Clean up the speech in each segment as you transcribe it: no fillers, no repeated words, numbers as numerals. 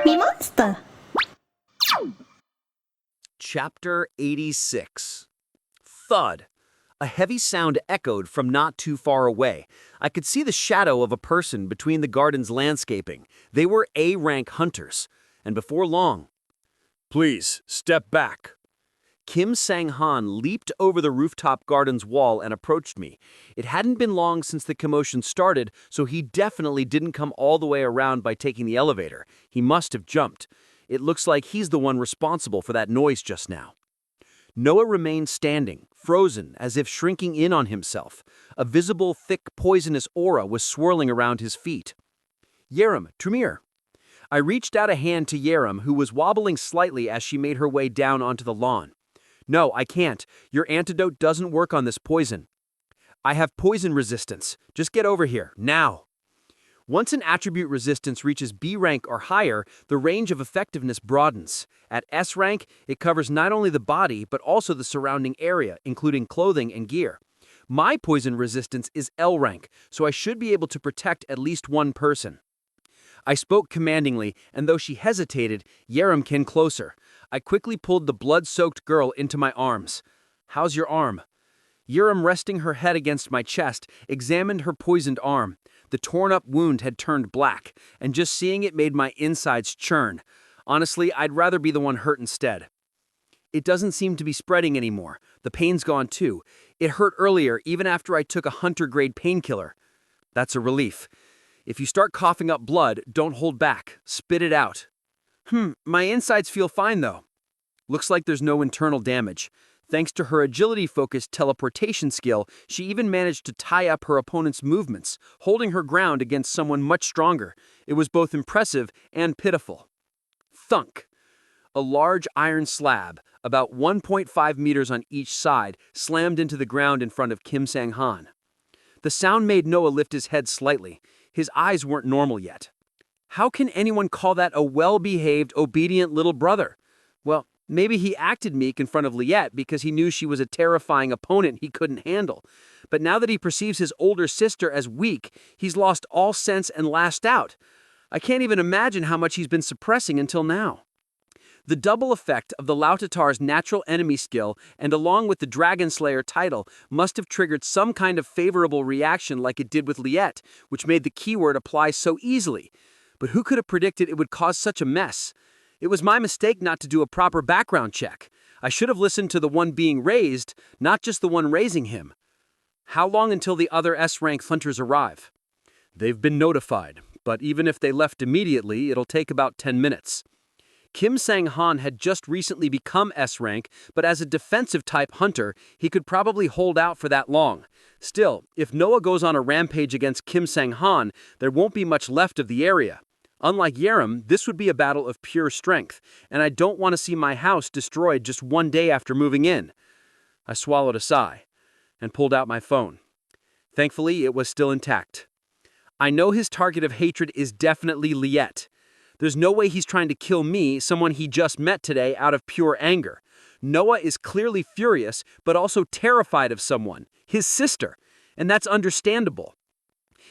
MeMonster. Chapter 86. Thud. A heavy sound echoed from not too far away. I could see the shadow of a person between the garden's landscaping. They were A-rank hunters. And before long, "Please, step back." Kim Sang-han leaped over the rooftop garden's wall and approached me. It hadn't been long since the commotion started, so he definitely didn't come all the way around by taking the elevator. He must have jumped. It looks like he's the one responsible for that noise just now. Noah remained standing, frozen, as if shrinking in on himself. A visible, thick, poisonous aura was swirling around his feet. "Yerim, Tremere." I reached out a hand to Yerim, who was wobbling slightly as she made her way down onto the lawn. "No, I can't. Your antidote doesn't work on this poison." "I have poison resistance. Just get over here, now." Once an attribute resistance reaches B rank or higher, the range of effectiveness broadens. At S rank, it covers not only the body, but also the surrounding area, including clothing and gear. My poison resistance is L rank, so I should be able to protect at least one person. I spoke commandingly, and though she hesitated, Yerim came closer. I quickly pulled the blood-soaked girl into my arms. "How's your arm?" Yerim, resting her head against my chest, examined her poisoned arm. The torn-up wound had turned black, and just seeing it made my insides churn. Honestly, I'd rather be the one hurt instead. "It doesn't seem to be spreading anymore. The pain's gone too. It hurt earlier, even after I took a hunter-grade painkiller." "That's a relief. If you start coughing up blood, don't hold back. Spit it out." My insides feel fine though." "Looks like there's no internal damage. Thanks to her agility-focused teleportation skill, she even managed to tie up her opponent's movements, holding her ground against someone much stronger. It was both impressive and pitiful." Thunk! A large iron slab, about 1.5 meters on each side, slammed into the ground in front of Kim Sang-han. The sound made Noah lift his head slightly. His eyes weren't normal yet. How can anyone call that a well-behaved, obedient little brother? Well, maybe he acted meek in front of Liette because he knew she was a terrifying opponent he couldn't handle. But now that he perceives his older sister as weak, he's lost all sense and lashed out. I can't even imagine how much he's been suppressing until now. The double effect of the Lautatar's natural enemy skill and along with the Dragon Slayer title must have triggered some kind of favorable reaction like it did with Liette, which made the keyword apply so easily. But who could have predicted it would cause such a mess? It was my mistake not to do a proper background check. I should have listened to the one being raised, not just the one raising him. How long until the other S-rank hunters arrive? They've been notified, but even if they left immediately, it'll take about 10 minutes. Kim Sang-han had just recently become S-rank, but as a defensive-type hunter, he could probably hold out for that long. Still, if Noah goes on a rampage against Kim Sang-han, there won't be much left of the area. Unlike Yerim, this would be a battle of pure strength, and I don't want to see my house destroyed just one day after moving in. I swallowed a sigh and pulled out my phone. Thankfully, it was still intact. I know his target of hatred is definitely Liette. There's no way he's trying to kill me, someone he just met today, out of pure anger. Noah is clearly furious, but also terrified of someone, his sister, and that's understandable.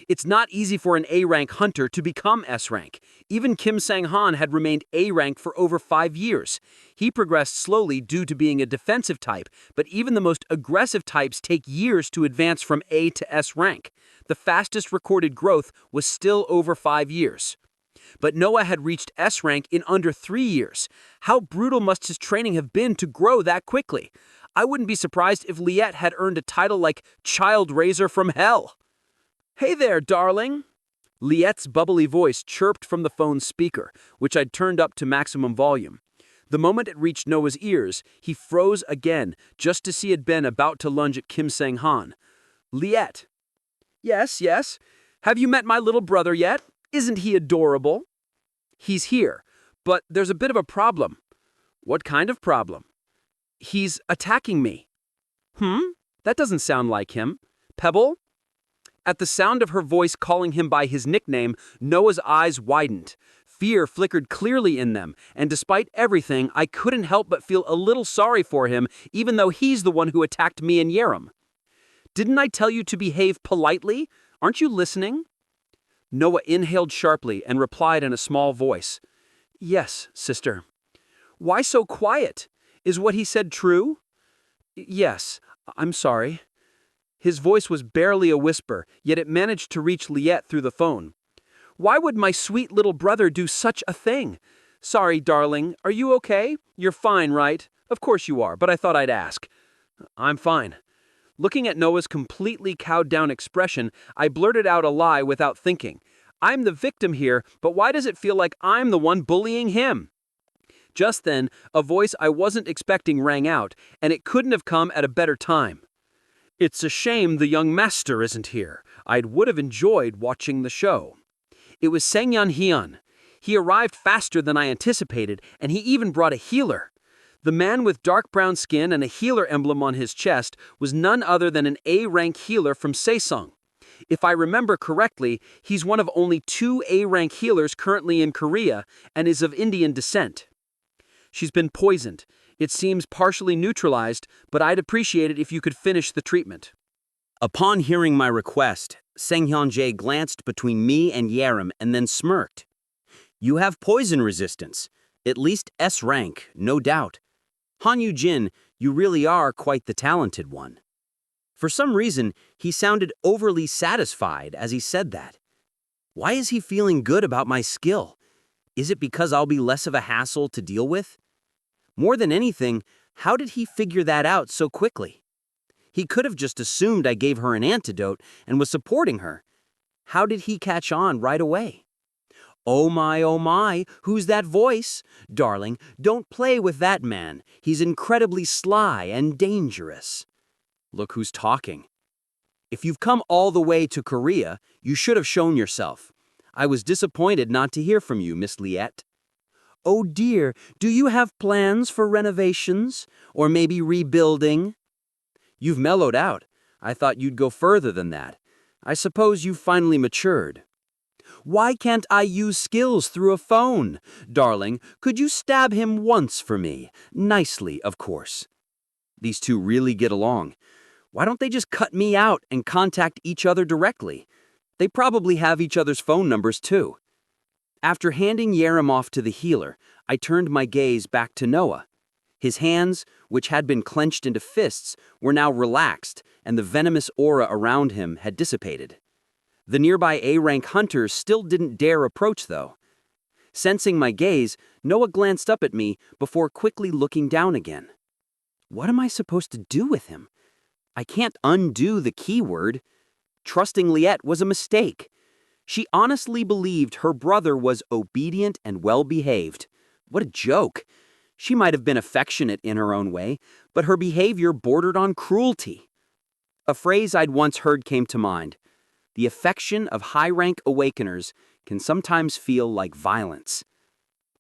It's not easy for an A-rank hunter to become S-rank. Even Kim Sang-han had remained A-rank for over 5 years. He progressed slowly due to being a defensive type, but even the most aggressive types take years to advance from A to S rank. The fastest recorded growth was still over 5 years. But Noah had reached S rank in under 3 years. How brutal must his training have been to grow that quickly? I wouldn't be surprised if Liette had earned a title like Child Raiser from Hell. "Hey there, darling." Liette's bubbly voice chirped from the phone's speaker, which I'd turned up to maximum volume. The moment it reached Noah's ears, he froze again, just as he had been about to lunge at Kim Sang-han. "Liette." "Yes, yes. Have you met my little brother yet? Isn't he adorable?" "He's here, but there's a bit of a problem." "What kind of problem?" "He's attacking me." That doesn't sound like him. Pebble?" At the sound of her voice calling him by his nickname, Noah's eyes widened. Fear flickered clearly in them, and despite everything, I couldn't help but feel a little sorry for him, even though he's the one who attacked me and Yerim. "Didn't I tell you to behave politely? Aren't you listening?" Noah inhaled sharply and replied in a small voice. Yes, sister. Why so quiet? Is what he said true? Yes, I'm sorry. His voice was barely a whisper, yet it managed to reach Liette through the phone. Why would my sweet little brother do such a thing? Sorry, darling. Are you okay? You're fine, right? Of course you are, but I thought I'd ask. I'm fine. Looking at Noah's completely cowed-down expression, I blurted out a lie without thinking. I'm the victim here, but why does it feel like I'm the one bullying him? Just then, a voice I wasn't expecting rang out, and it couldn't have come at a better time. It's a shame the young master isn't here. I would have enjoyed watching the show. It was Sengyan Hyun. He arrived faster than I anticipated, and he even brought a healer. The man with dark brown skin and a healer emblem on his chest was none other than an A-rank healer from Saesung. If I remember correctly, he's one of only 2 A-rank healers currently in Korea and is of Indian descent. She's been poisoned. It seems partially neutralized, but I'd appreciate it if you could finish the treatment. Upon hearing my request, Senghyun-jae glanced between me and Yerim and then smirked. You have poison resistance. At least S rank, no doubt. Han Yu-jin, you really are quite the talented one. For some reason, he sounded overly satisfied as he said that. Why is he feeling good about my skill? Is it because I'll be less of a hassle to deal with? More than anything, how did he figure that out so quickly? He could have just assumed I gave her an antidote and was supporting her. How did he catch on right away? Oh my, who's that voice? Darling, don't play with that man. He's incredibly sly and dangerous. Look who's talking. If you've come all the way to Korea, you should have shown yourself. I was disappointed not to hear from you, Miss Liette. Oh dear, do you have plans for renovations? Or maybe rebuilding? You've mellowed out. I thought you'd go further than that. I suppose you've finally matured. Why can't I use skills through a phone? Darling, could you stab him once for me? Nicely, of course. These two really get along. Why don't they just cut me out and contact each other directly? They probably have each other's phone numbers too. After handing Yerim off to the healer, I turned my gaze back to Noah. His hands, which had been clenched into fists, were now relaxed, and the venomous aura around him had dissipated. The nearby A-rank hunters still didn't dare approach, though. Sensing my gaze, Noah glanced up at me before quickly looking down again. What am I supposed to do with him? I can't undo the keyword. Trusting Liette was a mistake. She honestly believed her brother was obedient and well-behaved. What a joke. She might have been affectionate in her own way, but her behavior bordered on cruelty. A phrase I'd once heard came to mind. The affection of high-rank awakeners can sometimes feel like violence.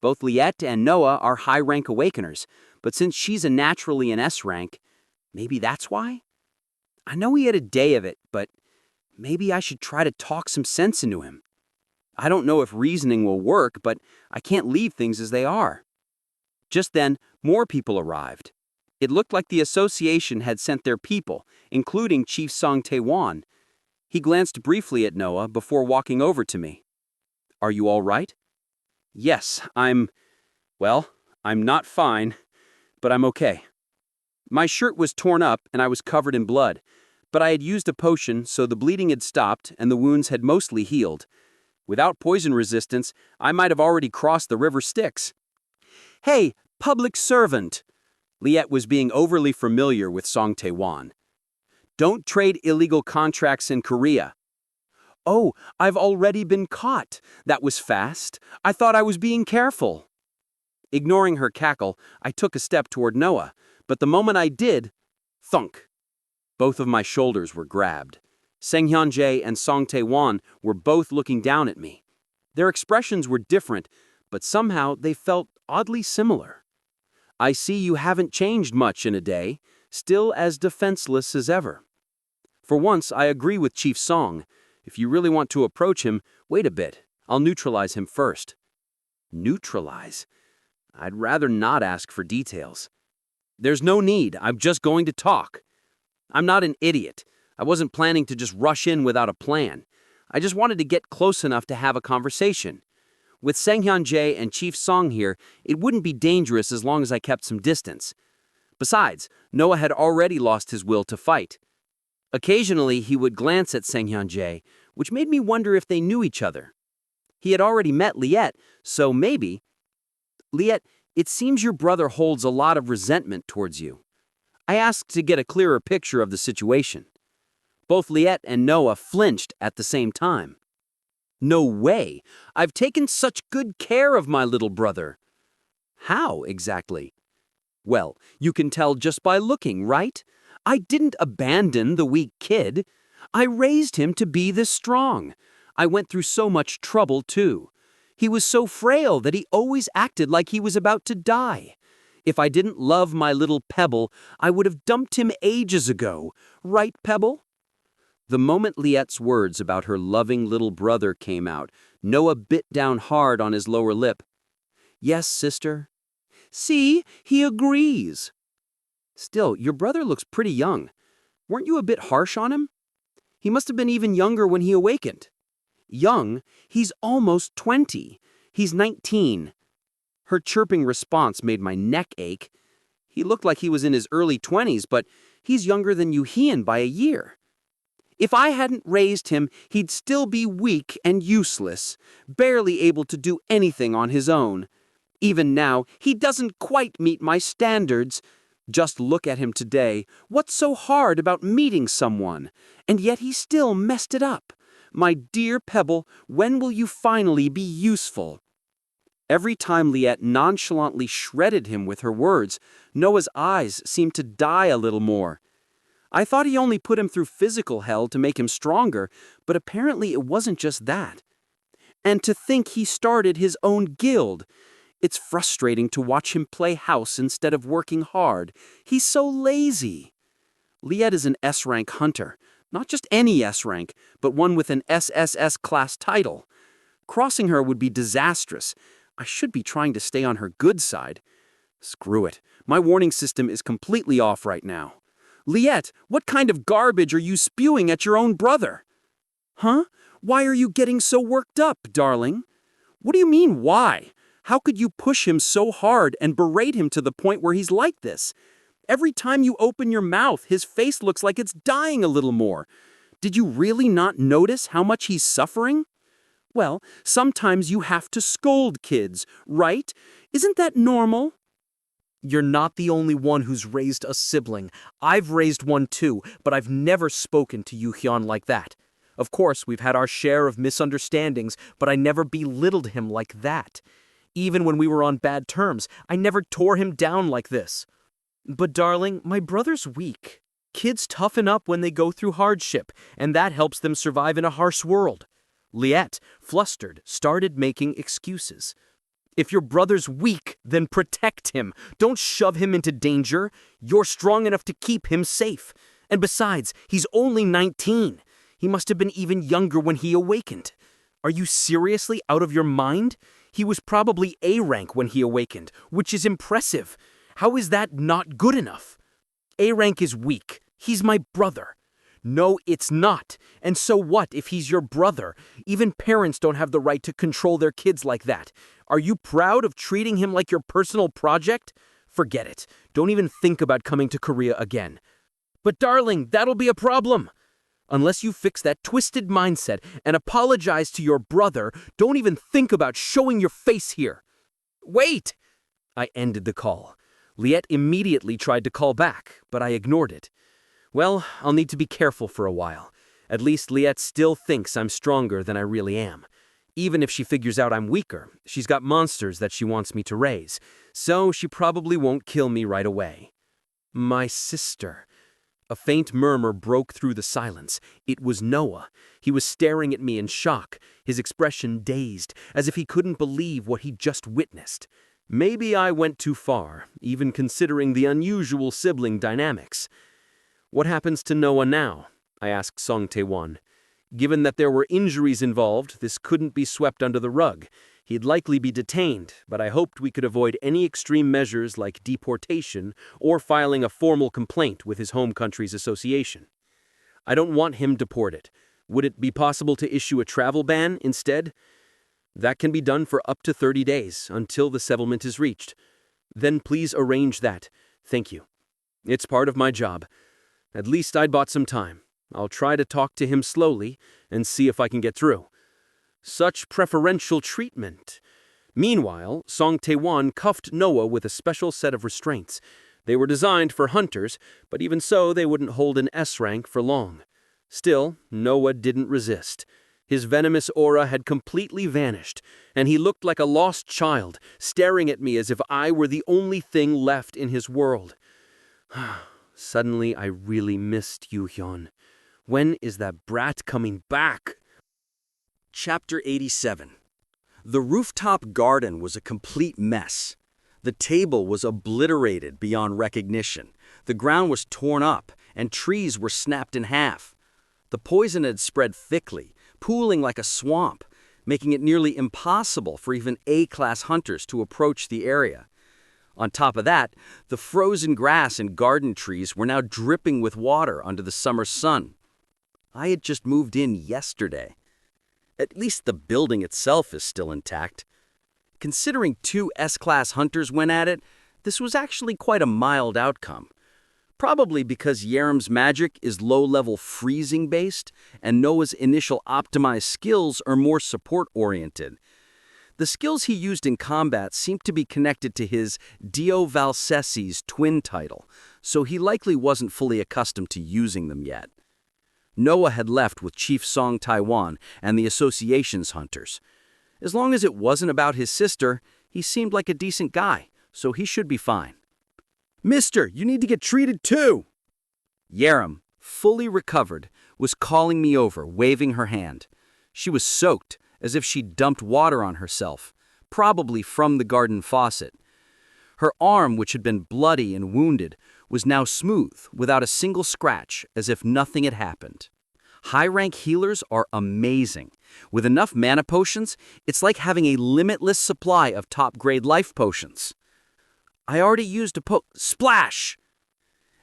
Both Liette and Noah are high-rank awakeners, but since she's a naturally an S-rank, maybe that's why? I know he had a day of it, but maybe I should try to talk some sense into him. I don't know if reasoning will work, but I can't leave things as they are. Just then, more people arrived. It looked like the association had sent their people, including Chief Song Tae-won. He glanced briefly at Noah before walking over to me. Are you all right? Yes, I'm not fine, but I'm okay. My shirt was torn up and I was covered in blood, but I had used a potion so the bleeding had stopped and the wounds had mostly healed. Without poison resistance, I might have already crossed the river Styx. Hey, public servant! Liette was being overly familiar with Song Tae-won. Don't trade illegal contracts in Korea. Oh, I've already been caught. That was fast. I thought I was being careful. Ignoring her cackle, I took a step toward Noah, but the moment I did, thunk. Both of my shoulders were grabbed. Senghyun-jae and Song Tae-won were both looking down at me. Their expressions were different, but somehow they felt oddly similar. I see you haven't changed much in a day, still as defenseless as ever. For once, I agree with Chief Song. If you really want to approach him, wait a bit. I'll neutralize him first. Neutralize? I'd rather not ask for details. There's no need. I'm just going to talk. I'm not an idiot. I wasn't planning to just rush in without a plan. I just wanted to get close enough to have a conversation. With Sanghyun-jae and Chief Song here, it wouldn't be dangerous as long as I kept some distance. Besides, Noah had already lost his will to fight. Occasionally, he would glance at Sanghyun-jae, which made me wonder if they knew each other. He had already met Liet, so maybe... Liet, it seems your brother holds a lot of resentment towards you. I asked to get a clearer picture of the situation. Both Liet and Noah flinched at the same time. No way! I've taken such good care of my little brother. How, exactly? Well, you can tell just by looking, right? I didn't abandon the weak kid. I raised him to be this strong. I went through so much trouble, too. He was so frail that he always acted like he was about to die. If I didn't love my little Pebble, I would have dumped him ages ago. Right, Pebble? The moment Liet's words about her loving little brother came out, Noah bit down hard on his lower lip. Yes, sister. See, he agrees. Still, your brother looks pretty young. Weren't you a bit harsh on him? He must have been even younger when he awakened. Young? He's almost 20. He's 19. Her chirping response made my neck ache. He looked like he was in his early 20s, but he's younger than Yoo-hyun by a year. If I hadn't raised him, he'd still be weak and useless, barely able to do anything on his own. Even now, he doesn't quite meet my standards. Just look at him today. What's so hard about meeting someone? And yet he still messed it up. My dear Pebble, when will you finally be useful? Every time Liet nonchalantly shredded him with her words, Noah's eyes seemed to die a little more. I thought he only put him through physical hell to make him stronger, but apparently it wasn't just that. And to think he started his own guild. It's frustrating to watch him play house instead of working hard. He's so lazy. Liet is an S-rank hunter. Not just any S-rank, but one with an SSS class title. Crossing her would be disastrous. I should be trying to stay on her good side. Screw it. My warning system is completely off right now. Liet, what kind of garbage are you spewing at your own brother? Huh? Why are you getting so worked up, darling? What do you mean, why? How could you push him so hard and berate him to the point where he's like this? Every time you open your mouth, his face looks like it's dying a little more. Did you really not notice how much he's suffering? Well, sometimes you have to scold kids, right? Isn't that normal? You're not the only one who's raised a sibling. I've raised one too, but I've never spoken to Yoo-hyun like that. Of course, we've had our share of misunderstandings, but I never belittled him like that. Even when we were on bad terms, I never tore him down like this. But darling, my brother's weak. Kids toughen up when they go through hardship, and that helps them survive in a harsh world. Liet, flustered, started making excuses. If your brother's weak, then protect him. Don't shove him into danger. You're strong enough to keep him safe. And besides, he's only 19. He must have been even younger when he awakened. Are you seriously out of your mind? He was probably A rank when he awakened, which is impressive. How is that not good enough? A rank is weak. He's my brother. No, it's not. And so what if he's your brother? Even parents don't have the right to control their kids like that. Are you proud of treating him like your personal project? Forget it. Don't even think about coming to Korea again. But darling, that'll be a problem. Unless you fix that twisted mindset and apologize to your brother, don't even think about showing your face here. Wait! I ended the call. Liet immediately tried to call back, but I ignored it. Well, I'll need to be careful for a while. At least Liet still thinks I'm stronger than I really am. Even if she figures out I'm weaker, she's got monsters that she wants me to raise, so she probably won't kill me right away. My sister. A faint murmur broke through the silence. It was Noah. He was staring at me in shock, his expression dazed, as if he couldn't believe what he'd just witnessed. Maybe I went too far, even considering the unusual sibling dynamics. What happens to Noah now? I asked Song Tae-won. Given that there were injuries involved, this couldn't be swept under the rug. He'd likely be detained, but I hoped we could avoid any extreme measures like deportation or filing a formal complaint with his home country's association. I don't want him deported. Would it be possible to issue a travel ban instead? That can be done for up to 30 days, until the settlement is reached. Then please arrange that. Thank you. It's part of my job. At least I'd bought some time. I'll try to talk to him slowly and see if I can get through. Such preferential treatment. Meanwhile, Song Tae-won cuffed Noah with a special set of restraints. They were designed for hunters, but even so, they wouldn't hold an S rank for long. Still, Noah didn't resist. His venomous aura had completely vanished, and he looked like a lost child, staring at me as if I were the only thing left in his world. Suddenly, I really missed Yoo-hyun. When is that brat coming back? Chapter 87. The rooftop garden was a complete mess. The table was obliterated beyond recognition. The ground was torn up, and trees were snapped in half. The poison had spread thickly, pooling like a swamp, making it nearly impossible for even A-class hunters to approach the area. On top of that, the frozen grass and garden trees were now dripping with water under the summer sun. I had just moved in yesterday. At least the building itself is still intact. Considering 2 S-class hunters went at it, this was actually quite a mild outcome. Probably because Yerim's magic is low-level freezing-based, and Noah's initial optimized skills are more support-oriented. The skills he used in combat seemed to be connected to his Dio Valsesi's twin title, so he likely wasn't fully accustomed to using them yet. Noah had left with Chief Song Tae-won and the Association's hunters. As long as it wasn't about his sister, he seemed like a decent guy, so he should be fine. "Mister, you need to get treated too!" Yerim, fully recovered, was calling me over, waving her hand. She was soaked, as if she'd dumped water on herself, probably from the garden faucet. Her arm, which had been bloody and wounded, was now smooth, without a single scratch, as if nothing had happened. High-rank healers are amazing. With enough mana potions, it's like having a limitless supply of top-grade life potions. I already used a splash!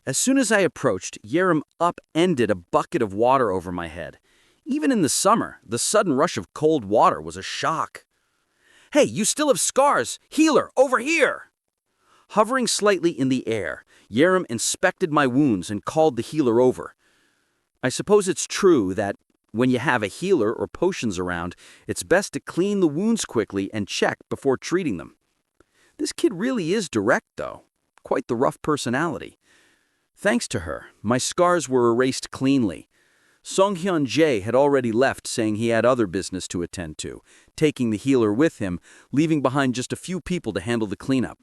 As soon as I approached, Yerim upended a bucket of water over my head. Even in the summer, the sudden rush of cold water was a shock. "Hey, you still have scars! Healer, over here!" Hovering slightly in the air, Yerim inspected my wounds and called the healer over. I suppose it's true that when you have a healer or potions around, it's best to clean the wounds quickly and check before treating them. This kid really is direct, though. Quite the rough personality. Thanks to her, my scars were erased cleanly. Song Hyun-jae had already left, saying he had other business to attend to, taking the healer with him, leaving behind just a few people to handle the cleanup.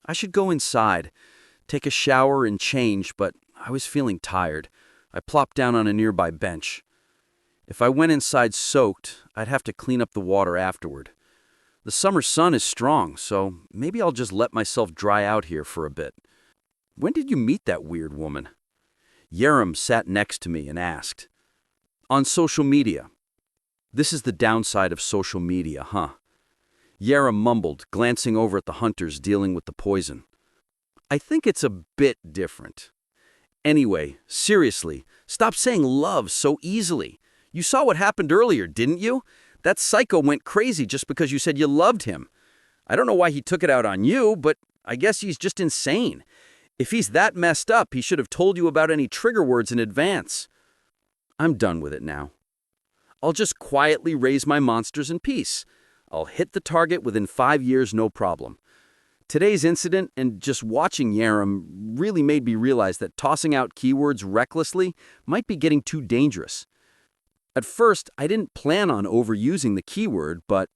I should go inside, take a shower and change, but I was feeling tired. I plopped down on a nearby bench. If I went inside soaked, I'd have to clean up the water afterward. The summer sun is strong, so maybe I'll just let myself dry out here for a bit. When did you meet that weird woman? Yerim sat next to me and asked. On social media. This is the downside of social media, huh? Yerim mumbled, glancing over at the hunters dealing with the poison. I think it's a bit different. Anyway, seriously, stop saying love so easily. You saw what happened earlier, didn't you? That psycho went crazy just because you said you loved him. I don't know why he took it out on you, but I guess he's just insane. If he's that messed up, he should have told you about any trigger words in advance. I'm done with it now. I'll just quietly raise my monsters in peace. I'll hit the target within 5 years, no problem. Today's incident and just watching Yerim really made me realize that tossing out keywords recklessly might be getting too dangerous. At first, I didn't plan on overusing the keyword, but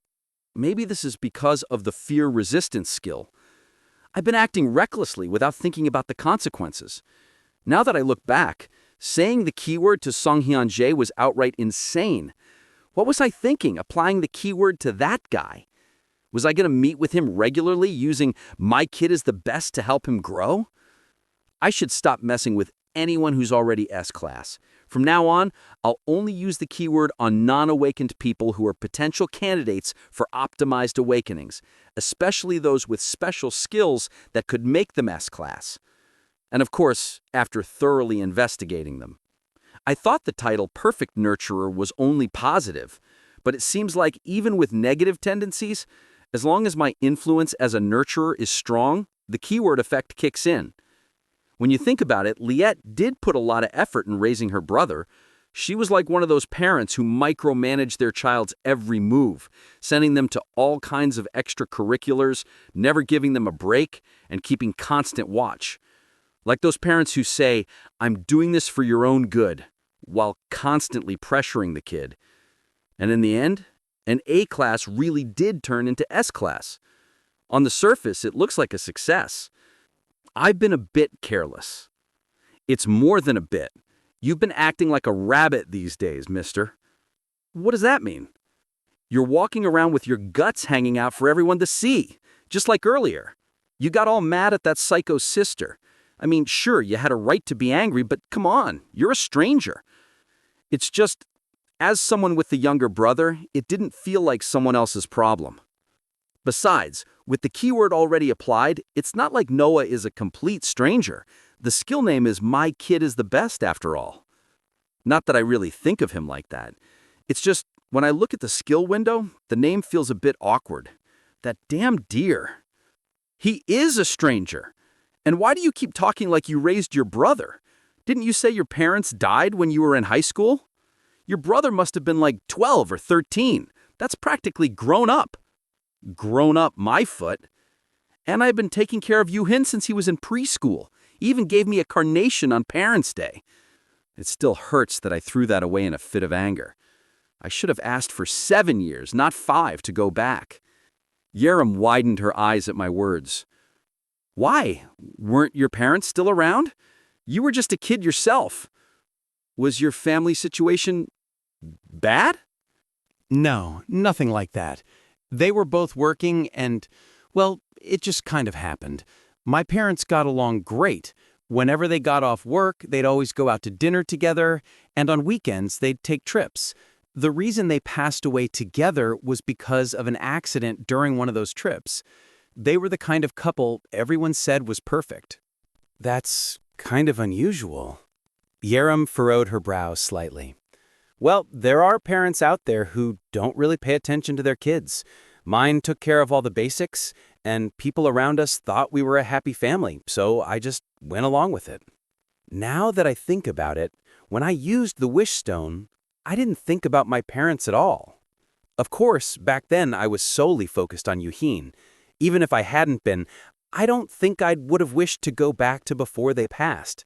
maybe this is because of the fear resistance skill. I've been acting recklessly without thinking about the consequences. Now that I look back, saying the keyword to Song Hyun-jae was outright insane. What was I thinking, applying the keyword to that guy? Was I going to meet with him regularly, using my kid is the best to help him grow? I should stop messing with anyone who's already S-class. From now on, I'll only use the keyword on non-awakened people who are potential candidates for optimized awakenings, especially those with special skills that could make them S-class. And of course, after thoroughly investigating them. I thought the title Perfect Nurturer was only positive, But it seems like even with negative tendencies, as long as my influence as a nurturer is strong, the keyword effect kicks in. When you think about it, Liette did put a lot of effort in raising her brother. She was like one of those parents who micromanage their child's every move, sending them to all kinds of extracurriculars, never giving them a break, and keeping constant watch. Like those parents who say, "I'm doing this for your own good," while constantly pressuring the kid. And in the end, an A class really did turn into S class. On the surface, it looks like a success. I've been a bit careless. It's more than a bit. You've been acting like a rabbit these days, mister. What does that mean? You're walking around with your guts hanging out for everyone to see, just like earlier. You got all mad at that psycho sister. I mean, sure, you had a right to be angry, but come on, you're a stranger. It's just, as someone with the younger brother, it didn't feel like someone else's problem. Besides, with the keyword already applied, it's not like Noah is a complete stranger. The skill name is My Kid is the Best, after all. Not that I really think of him like that. It's just, when I look at the skill window, the name feels a bit awkward. That damn deer. He is a stranger. And why do you keep talking like you raised your brother? Didn't you say your parents died when you were in high school? Your brother must have been like 12 or 13. That's practically grown up. Grown up my foot. And I've been taking care of Yuhin since he was in preschool. He even gave me a carnation on Parents' Day. It still hurts that I threw that away in a fit of anger. I should have asked for 7 years, not 5, to go back. Yerim widened her eyes at my words. Why? Weren't your parents still around? You were just a kid yourself. Was your family situation bad? No, nothing like that. They were both working and, well, it just kind of happened. My parents got along great. Whenever they got off work, they'd always go out to dinner together, and on weekends, they'd take trips. The reason they passed away together was because of an accident during one of those trips. They were the kind of couple everyone said was perfect. That's kind of unusual. Yerim furrowed her brows slightly. Well, there are parents out there who don't really pay attention to their kids. Mine took care of all the basics, and people around us thought we were a happy family, so I just went along with it. Now that I think about it, when I used the wish stone, I didn't think about my parents at all. Of course, back then I was solely focused on Yuhin. Even if I hadn't been, I don't think I would have wished to go back to before they passed.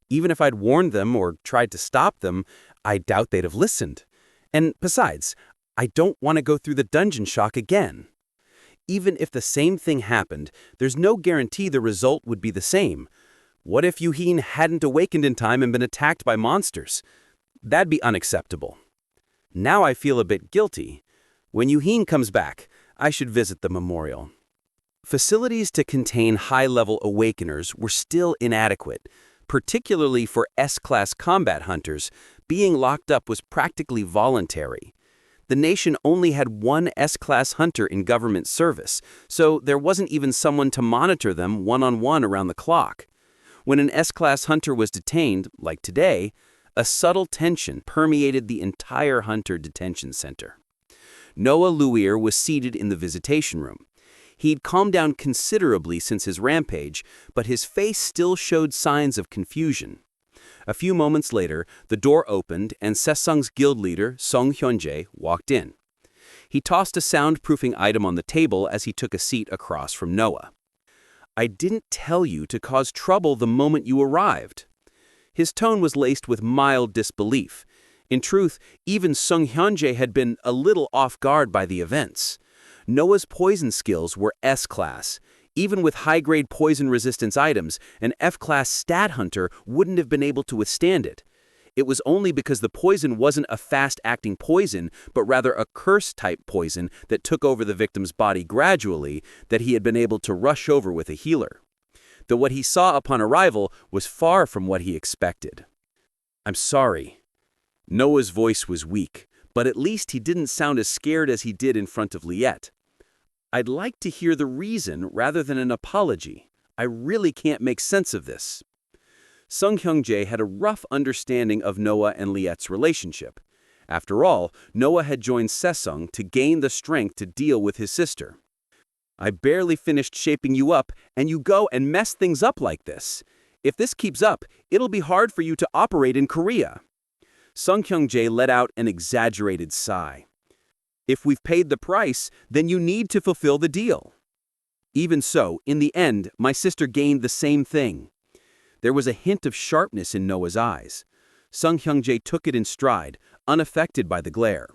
Even if I'd warned them or tried to stop them, I doubt they'd have listened. And besides, I don't want to go through the dungeon shock again. Even if the same thing happened, there's no guarantee the result would be the same. What if Yuhin hadn't awakened in time and been attacked by monsters? That'd be unacceptable. Now I feel a bit guilty. When Yuhin comes back, I should visit the memorial. Facilities to contain high-level awakeners were still inadequate. Particularly for S-class combat hunters, being locked up was practically voluntary. The nation only had one S-class hunter in government service, so there wasn't even someone to monitor them one-on-one around the clock. When an S-class hunter was detained, like today, a subtle tension permeated the entire hunter detention center. Noah Luir was seated in the visitation room. He'd calmed down considerably since his rampage, but his face still showed signs of confusion. A few moments later, the door opened and Sesung's guild leader, Song Hyunjae, walked in. He tossed a soundproofing item on the table as he took a seat across from Noah. "I didn't tell you to cause trouble the moment you arrived." His tone was laced with mild disbelief. In truth, even Song Hyunjae had been a little off guard by the events. Noah's poison skills were S-class. Even with high-grade poison resistance items, an F-class stat hunter wouldn't have been able to withstand it. It was only because the poison wasn't a fast-acting poison, but rather a curse-type poison that took over the victim's body gradually, that he had been able to rush over with a healer. Though what he saw upon arrival was far from what he expected. "I'm sorry." Noah's voice was weak, but at least he didn't sound as scared as he did in front of Liette. "I'd like to hear the reason rather than an apology. I really can't make sense of this." Sung Hyung-jae had a rough understanding of Noah and Liette's relationship. After all, Noah had joined Sesung to gain the strength to deal with his sister. I barely finished shaping you up, and you go and mess things up like this. If this keeps up, it'll be hard for you to operate in Korea. Sung Hyung-jae let out an exaggerated sigh. If we've paid the price, then you need to fulfill the deal. Even so, in the end, my sister gained the same thing. There was a hint of sharpness in Noah's eyes. Sung Hyung-jae took it in stride, unaffected by the glare.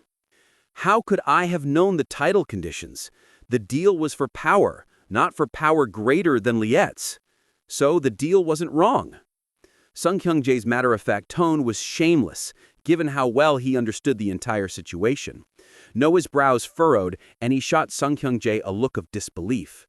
How could I have known the title conditions? The deal was for power, not for power greater than Liet's. So the deal wasn't wrong. Sung Hyung-jae's matter-of-fact tone was shameless, given how well he understood the entire situation. Noah's brows furrowed, and he shot Sung Hyung-jae a look of disbelief.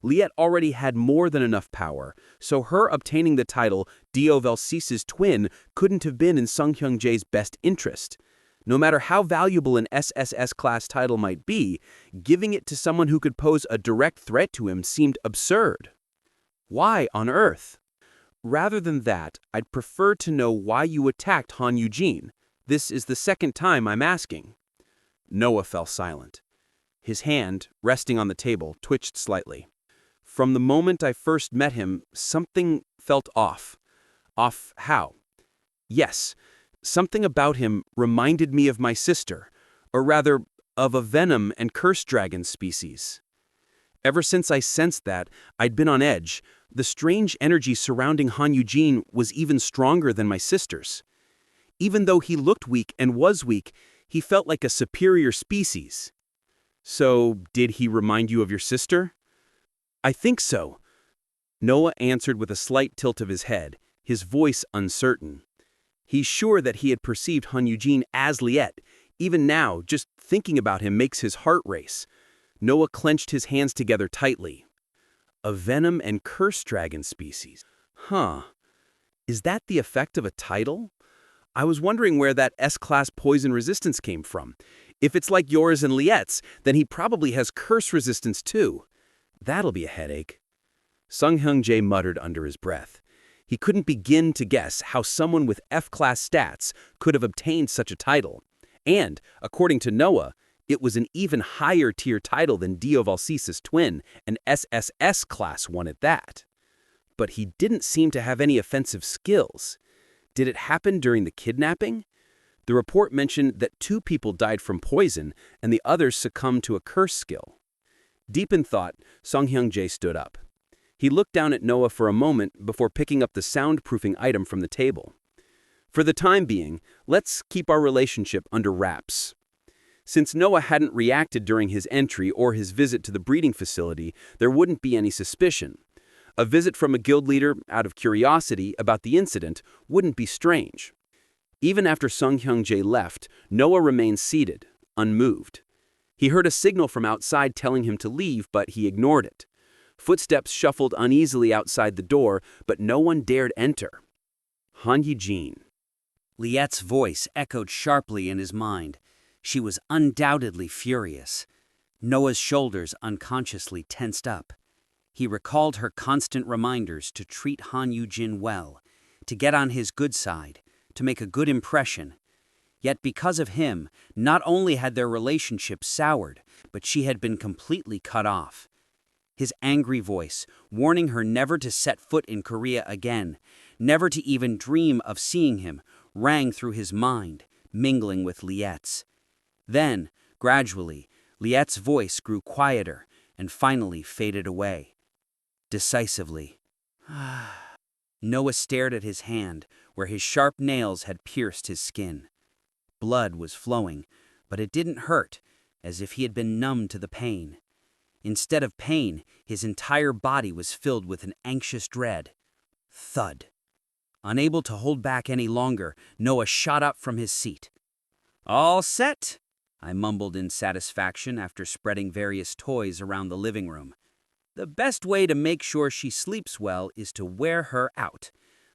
Liet already had more than enough power, so her obtaining the title Dio Velsis's twin couldn't have been in Sung Hyung-jae's best interest. No matter how valuable an SSS-class title might be, giving it to someone who could pose a direct threat to him seemed absurd. Why on earth? Rather than that, I'd prefer to know why you attacked Han Eugene. This is the second time I'm asking. Noah fell silent. His hand, resting on the table, twitched slightly. From the moment I first met him, something felt off. Off how? Yes, something about him reminded me of my sister, or rather, of a venom and curse dragon species. Ever since I sensed that, I'd been on edge. The strange energy surrounding Han Eugene was even stronger than my sister's. Even though he looked weak and was weak, he felt like a superior species. So, did he remind you of your sister? I think so. Noah answered with a slight tilt of his head, his voice uncertain. He's sure that he had perceived Han Eugene as Liet. Even now, just thinking about him makes his heart race. Noah clenched his hands together tightly. A venom and curse dragon species. Huh. Is that the effect of a title? I was wondering where that S-class poison resistance came from. If it's like yours and Liet's, then he probably has curse resistance too. That'll be a headache. Sung Hyung-jae muttered under his breath. He couldn't begin to guess how someone with F-class stats could have obtained such a title. And, according to Noah, it was an even higher tier title than Dio Velsis's twin, an SSS class one at that. But he didn't seem to have any offensive skills. Did it happen during the kidnapping? The report mentioned that 2 people died from poison and the others succumbed to a curse skill. Deep in thought, Sung Hyung-jae stood up. He looked down at Noah for a moment before picking up the soundproofing item from the table. For the time being, let's keep our relationship under wraps. Since Noah hadn't reacted during his entry or his visit to the breeding facility, there wouldn't be any suspicion. A visit from a guild leader, out of curiosity about the incident, wouldn't be strange. Even after Sung Hyung-jae left, Noah remained seated, unmoved. He heard a signal from outside telling him to leave, but he ignored it. Footsteps shuffled uneasily outside the door, but no one dared enter. Han Eugene. Liet's voice echoed sharply in his mind. She was undoubtedly furious. Noah's shoulders unconsciously tensed up. He recalled her constant reminders to treat Han Eugene well, to get on his good side, to make a good impression. Yet because of him, not only had their relationship soured, but she had been completely cut off. His angry voice, warning her never to set foot in Korea again, never to even dream of seeing him, rang through his mind, mingling with Liet's. Then, gradually, Liet's voice grew quieter and finally faded away. Decisively. Noah stared at his hand, where his sharp nails had pierced his skin. Blood was flowing, but it didn't hurt, as if he had been numb to the pain. Instead of pain, his entire body was filled with an anxious dread. Thud. Unable to hold back any longer, Noah shot up from his seat. "All set," I mumbled in satisfaction after spreading various toys around the living room. The best way to make sure she sleeps well is to wear her out.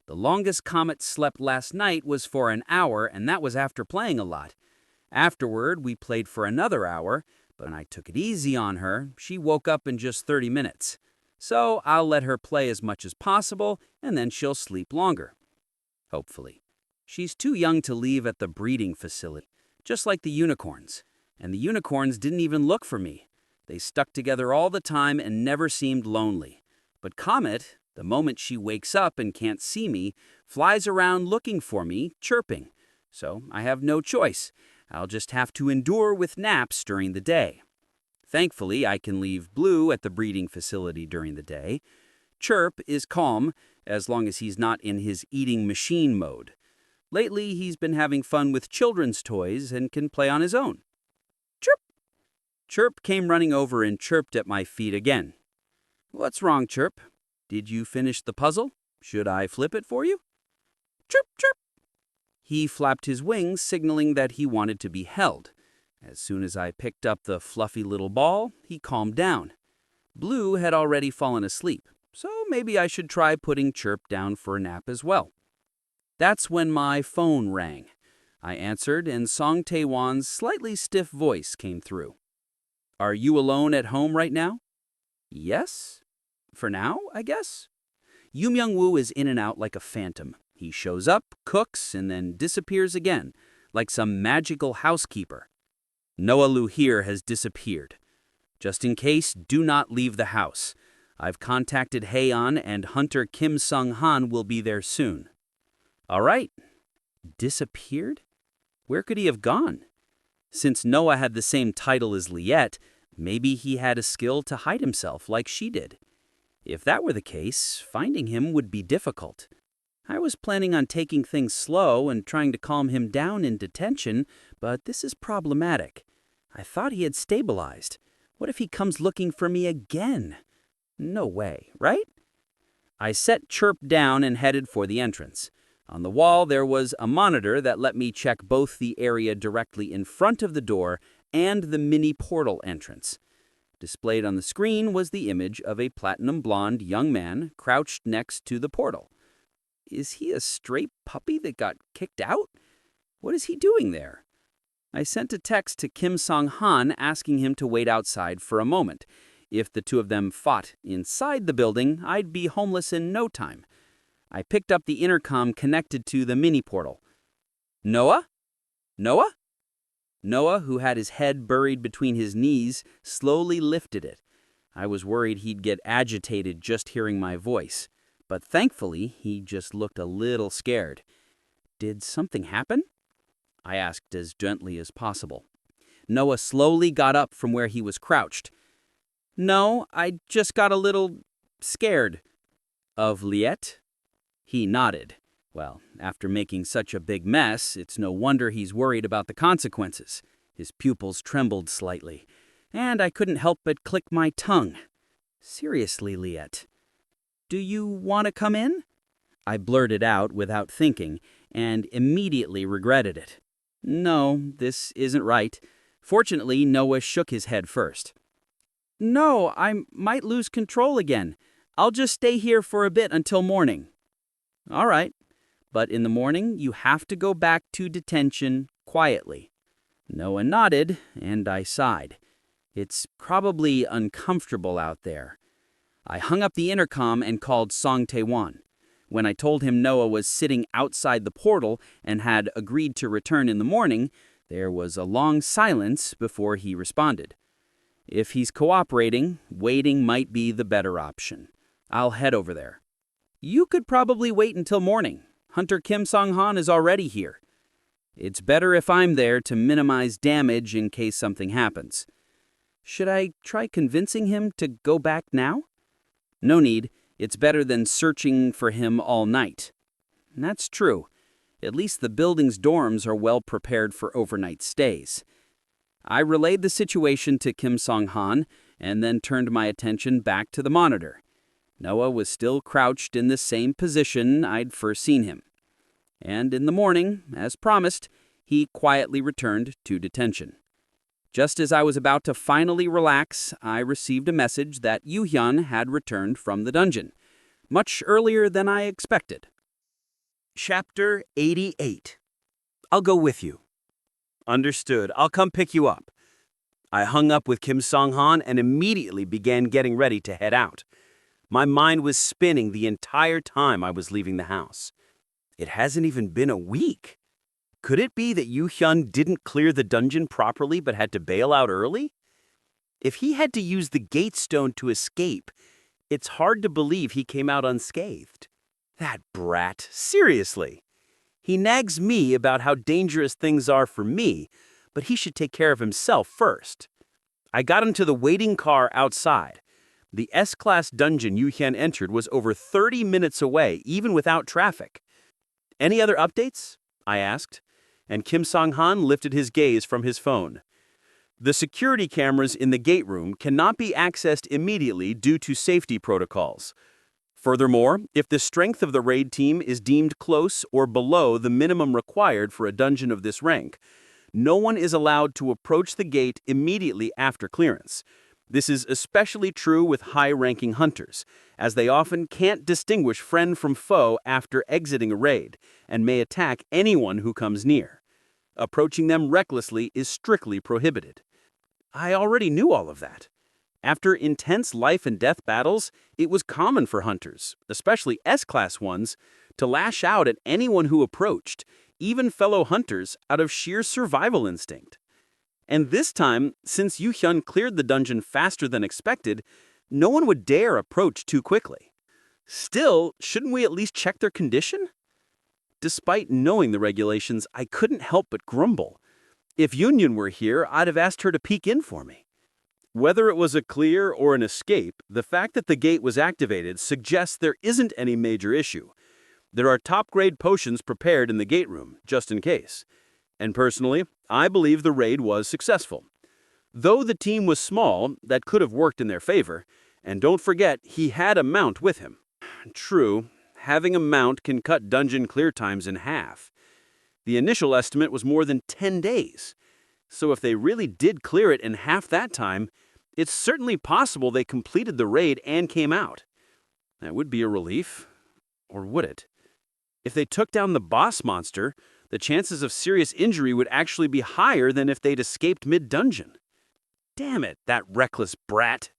The longest Comet slept last night was for an hour, and that was after playing a lot. Afterward, we played for another hour, but when I took it easy on her, she woke up in just 30 minutes. So I'll let her play as much as possible, and then she'll sleep longer. Hopefully. She's too young to leave at the breeding facility. just like the unicorns. And the unicorns didn't even look for me. They stuck together all the time and never seemed lonely. But Comet, the moment she wakes up and can't see me, flies around looking for me, chirping. So I have no choice. I'll just have to endure with naps during the day. Thankfully, I can leave Blue at the breeding facility during the day. Chirp is calm, as long as he's not in his eating machine mode. Lately, he's been having fun with children's toys and can play on his own. Chirp! Chirp came running over and chirped at my feet again. What's wrong, Chirp? Did you finish the puzzle? Should I flip it for you? Chirp, chirp! He flapped his wings, signaling that he wanted to be held. As soon as I picked up the fluffy little ball, he calmed down. Blue had already fallen asleep, so maybe I should try putting Chirp down for a nap as well. That's when my phone rang. I answered, and Song Tae-won's slightly stiff voice came through. Are you alone at home right now? Yes. For now, I guess. Yoon Myung-woo is in and out like a phantom. He shows up, cooks, and then disappears again, like some magical housekeeper. Noah Loo here has disappeared. Just in case, do not leave the house. I've contacted Haeyeon, and Hunter Kim Sung-han will be there soon. All right. Disappeared? Where could he have gone? Since Noah had the same title as Liette, maybe he had a skill to hide himself like she did. If that were the case, finding him would be difficult. I was planning on taking things slow and trying to calm him down in detention, but this is problematic. I thought he had stabilized. What if he comes looking for me again? No way, right? I set Chirp down and headed for the entrance. On the wall, there was a monitor that let me check both the area directly in front of the door and the mini portal entrance. Displayed on the screen was the image of a platinum-blonde young man crouched next to the portal. Is he a stray puppy that got kicked out? What is he doing there? I sent a text to Kim Sung-han asking him to wait outside for a moment. If the two of them fought inside the building, I'd be homeless in no time. I picked up the intercom connected to the mini portal. Noah? Noah? Noah, who had his head buried between his knees, slowly lifted it. I was worried he'd get agitated just hearing my voice, but thankfully he just looked a little scared. Did something happen? I asked as gently as possible. Noah slowly got up from where he was crouched. No, I just got a little scared. Of Liette? He nodded. Well, after making such a big mess, it's no wonder he's worried about the consequences. His pupils trembled slightly, and I couldn't help but click my tongue. Seriously, Liette, do you want to come in? I blurted out without thinking, and immediately regretted it. No, this isn't right. Fortunately, Noah shook his head first. No, I might lose control again. I'll just stay here for a bit until morning. All right, but in the morning you have to go back to detention quietly. Noah nodded, and I sighed. It's probably uncomfortable out there. I hung up the intercom and called Song Tae-won. When I told him Noah was sitting outside the portal and had agreed to return in the morning, there was a long silence before he responded. If he's cooperating, waiting might be the better option. I'll head over there. You could probably wait until morning. Hunter Kim Sung-han is already here. It's better if I'm there to minimize damage in case something happens. Should I try convincing him to go back now? No need. It's better than searching for him all night. That's true. At least the building's dorms are well prepared for overnight stays. I relayed the situation to Kim Sung-han and then turned my attention back to the monitor. Noah was still crouched in the same position I'd first seen him. And in the morning, as promised, he quietly returned to detention. Just as I was about to finally relax, I received a message that Yoo-hyun had returned from the dungeon, much earlier than I expected. Chapter 88. I'll go with you. Understood. I'll come pick you up. I hung up with Kim Sung-han and immediately began getting ready to head out. My mind was spinning the entire time I was leaving the house. It hasn't even been a week. Could it be that Yu Hyun didn't clear the dungeon properly but had to bail out early? If he had to use the gate stone to escape, it's hard to believe he came out unscathed. That brat, seriously. He nags me about how dangerous things are for me, but he should take care of himself first. I got him to the waiting car outside. The S-Class dungeon Yu Hyun entered was over 30 minutes away, even without traffic. Any other updates? I asked, and Kim Song-han lifted his gaze from his phone. The security cameras in the gate room cannot be accessed immediately due to safety protocols. Furthermore, if the strength of the raid team is deemed close or below the minimum required for a dungeon of this rank, no one is allowed to approach the gate immediately after clearance. This is especially true with high-ranking hunters, as they often can't distinguish friend from foe after exiting a raid, and may attack anyone who comes near. Approaching them recklessly is strictly prohibited. I already knew all of that. After intense life-and-death battles, it was common for hunters, especially S-Class ones, to lash out at anyone who approached, even fellow hunters, out of sheer survival instinct. And this time, since Yu Hyun cleared the dungeon faster than expected, no one would dare approach too quickly. Still, shouldn't we at least check their condition? Despite knowing the regulations, I couldn't help but grumble. If Union were here, I'd have asked her to peek in for me. Whether it was a clear or an escape, the fact that the gate was activated suggests there isn't any major issue. There are top-grade potions prepared in the gate room, just in case. And personally, I believe the raid was successful. Though the team was small, that could have worked in their favor. And don't forget, he had a mount with him. True, having a mount can cut dungeon clear times in half. The initial estimate was more than 10 days. So if they really did clear it in half that time, it's certainly possible they completed the raid and came out. That would be a relief. Or would it? If they took down the boss monster, the chances of serious injury would actually be higher than if they'd escaped mid-dungeon. Damn it, that reckless brat.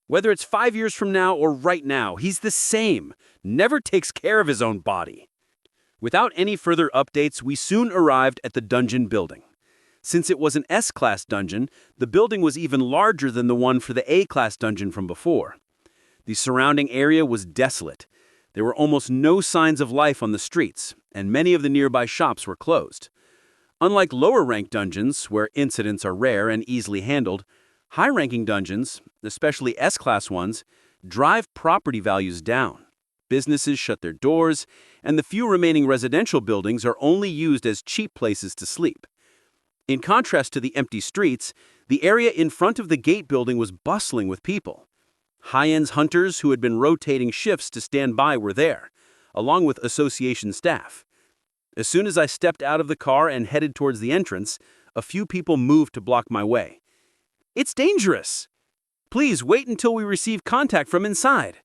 Whether it's 5 years from now or right now, he's the same. Never takes care of his own body. Without any further updates, we soon arrived at the dungeon building. Since it was an S-Class dungeon, the building was even larger than the one for the A-Class dungeon from before. The surrounding area was desolate. There were almost no signs of life on the streets, and many of the nearby shops were closed. Unlike lower-ranked dungeons, where incidents are rare and easily handled, high-ranking dungeons, especially S-Class ones, drive property values down. Businesses shut their doors, and the few remaining residential buildings are only used as cheap places to sleep. In contrast to the empty streets, the area in front of the gate building was bustling with people. High-end hunters who had been rotating shifts to stand by were there, along with association staff. As soon as I stepped out of the car and headed towards the entrance, a few people moved to block my way. "It's dangerous! Please wait until we receive contact from inside."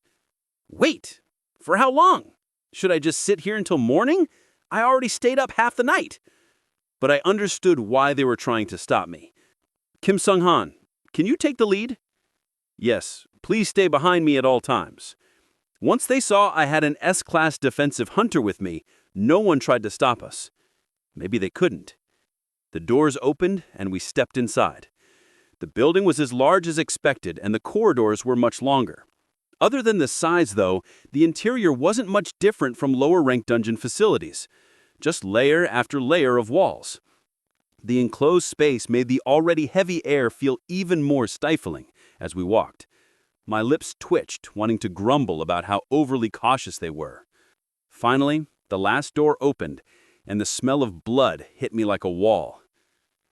Wait? For how long? Should I just sit here until morning? I already stayed up half the night. But I understood why they were trying to stop me. Kim Sung-han, can you take the lead? Yes, please stay behind me at all times. Once they saw I had an S-Class defensive hunter with me, no one tried to stop us. Maybe they couldn't. The doors opened and we stepped inside. The building was as large as expected and the corridors were much longer. Other than the size, though, the interior wasn't much different from lower-ranked dungeon facilities. Just layer after layer of walls. The enclosed space made the already heavy air feel even more stifling as we walked. My lips twitched, wanting to grumble about how overly cautious they were. Finally, the last door opened, and the smell of blood hit me like a wall.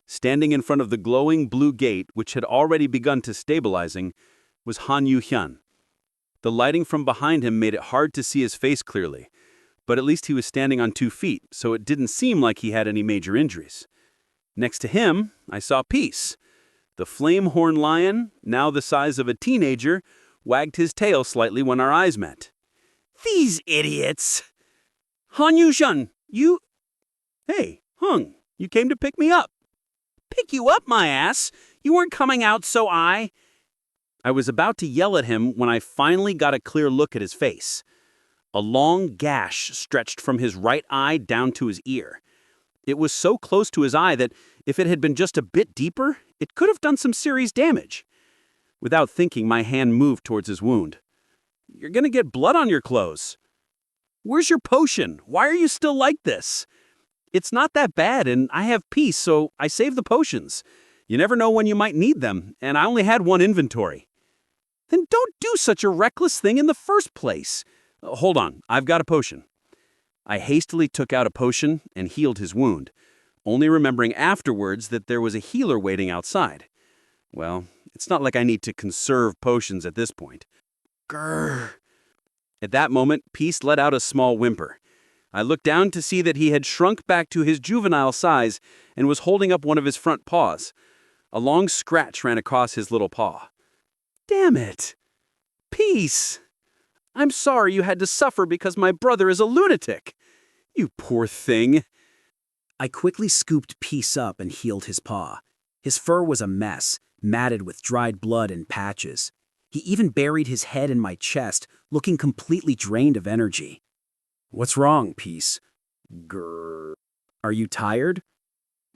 Standing in front of the glowing blue gate, which had already begun to stabilizing, was Han Yu-hyun. The lighting from behind him made it hard to see his face clearly, but at least he was standing on 2 feet, so it didn't seem like he had any major injuries. Next to him, I saw Peace. The flame-horn lion, now the size of a teenager, wagged his tail slightly when our eyes met. "These idiots! Han Yu-hyun, you... Hey, Hung, you came to pick me up." "Pick you up, my ass? You weren't coming out, so I was about to yell at him when I finally got a clear look at his face. A long gash stretched from his right eye down to his ear. It was so close to his eye that if it had been just a bit deeper, it could have done some serious damage. Without thinking, my hand moved towards his wound. "You're gonna get blood on your clothes." "Where's your potion? Why are you still like this?" "It's not that bad, and I have peace, so I saved the potions. You never know when you might need them, and I only had one inventory." "Then don't do such a reckless thing in the first place." "Hold on, I've got a potion." I hastily took out a potion and healed his wound, only remembering afterwards that there was a healer waiting outside. Well, it's not like I need to conserve potions at this point. Grrr. At that moment, Peace let out a small whimper. I looked down to see that he had shrunk back to his juvenile size and was holding up one of his front paws. A long scratch ran across his little paw. "Damn it! Peace! I'm sorry you had to suffer because my brother is a lunatic. You poor thing." I quickly scooped Peace up and healed his paw. His fur was a mess, matted with dried blood and patches. He even buried his head in my chest, looking completely drained of energy. "What's wrong, Peace?" "Grrr. Are you tired?"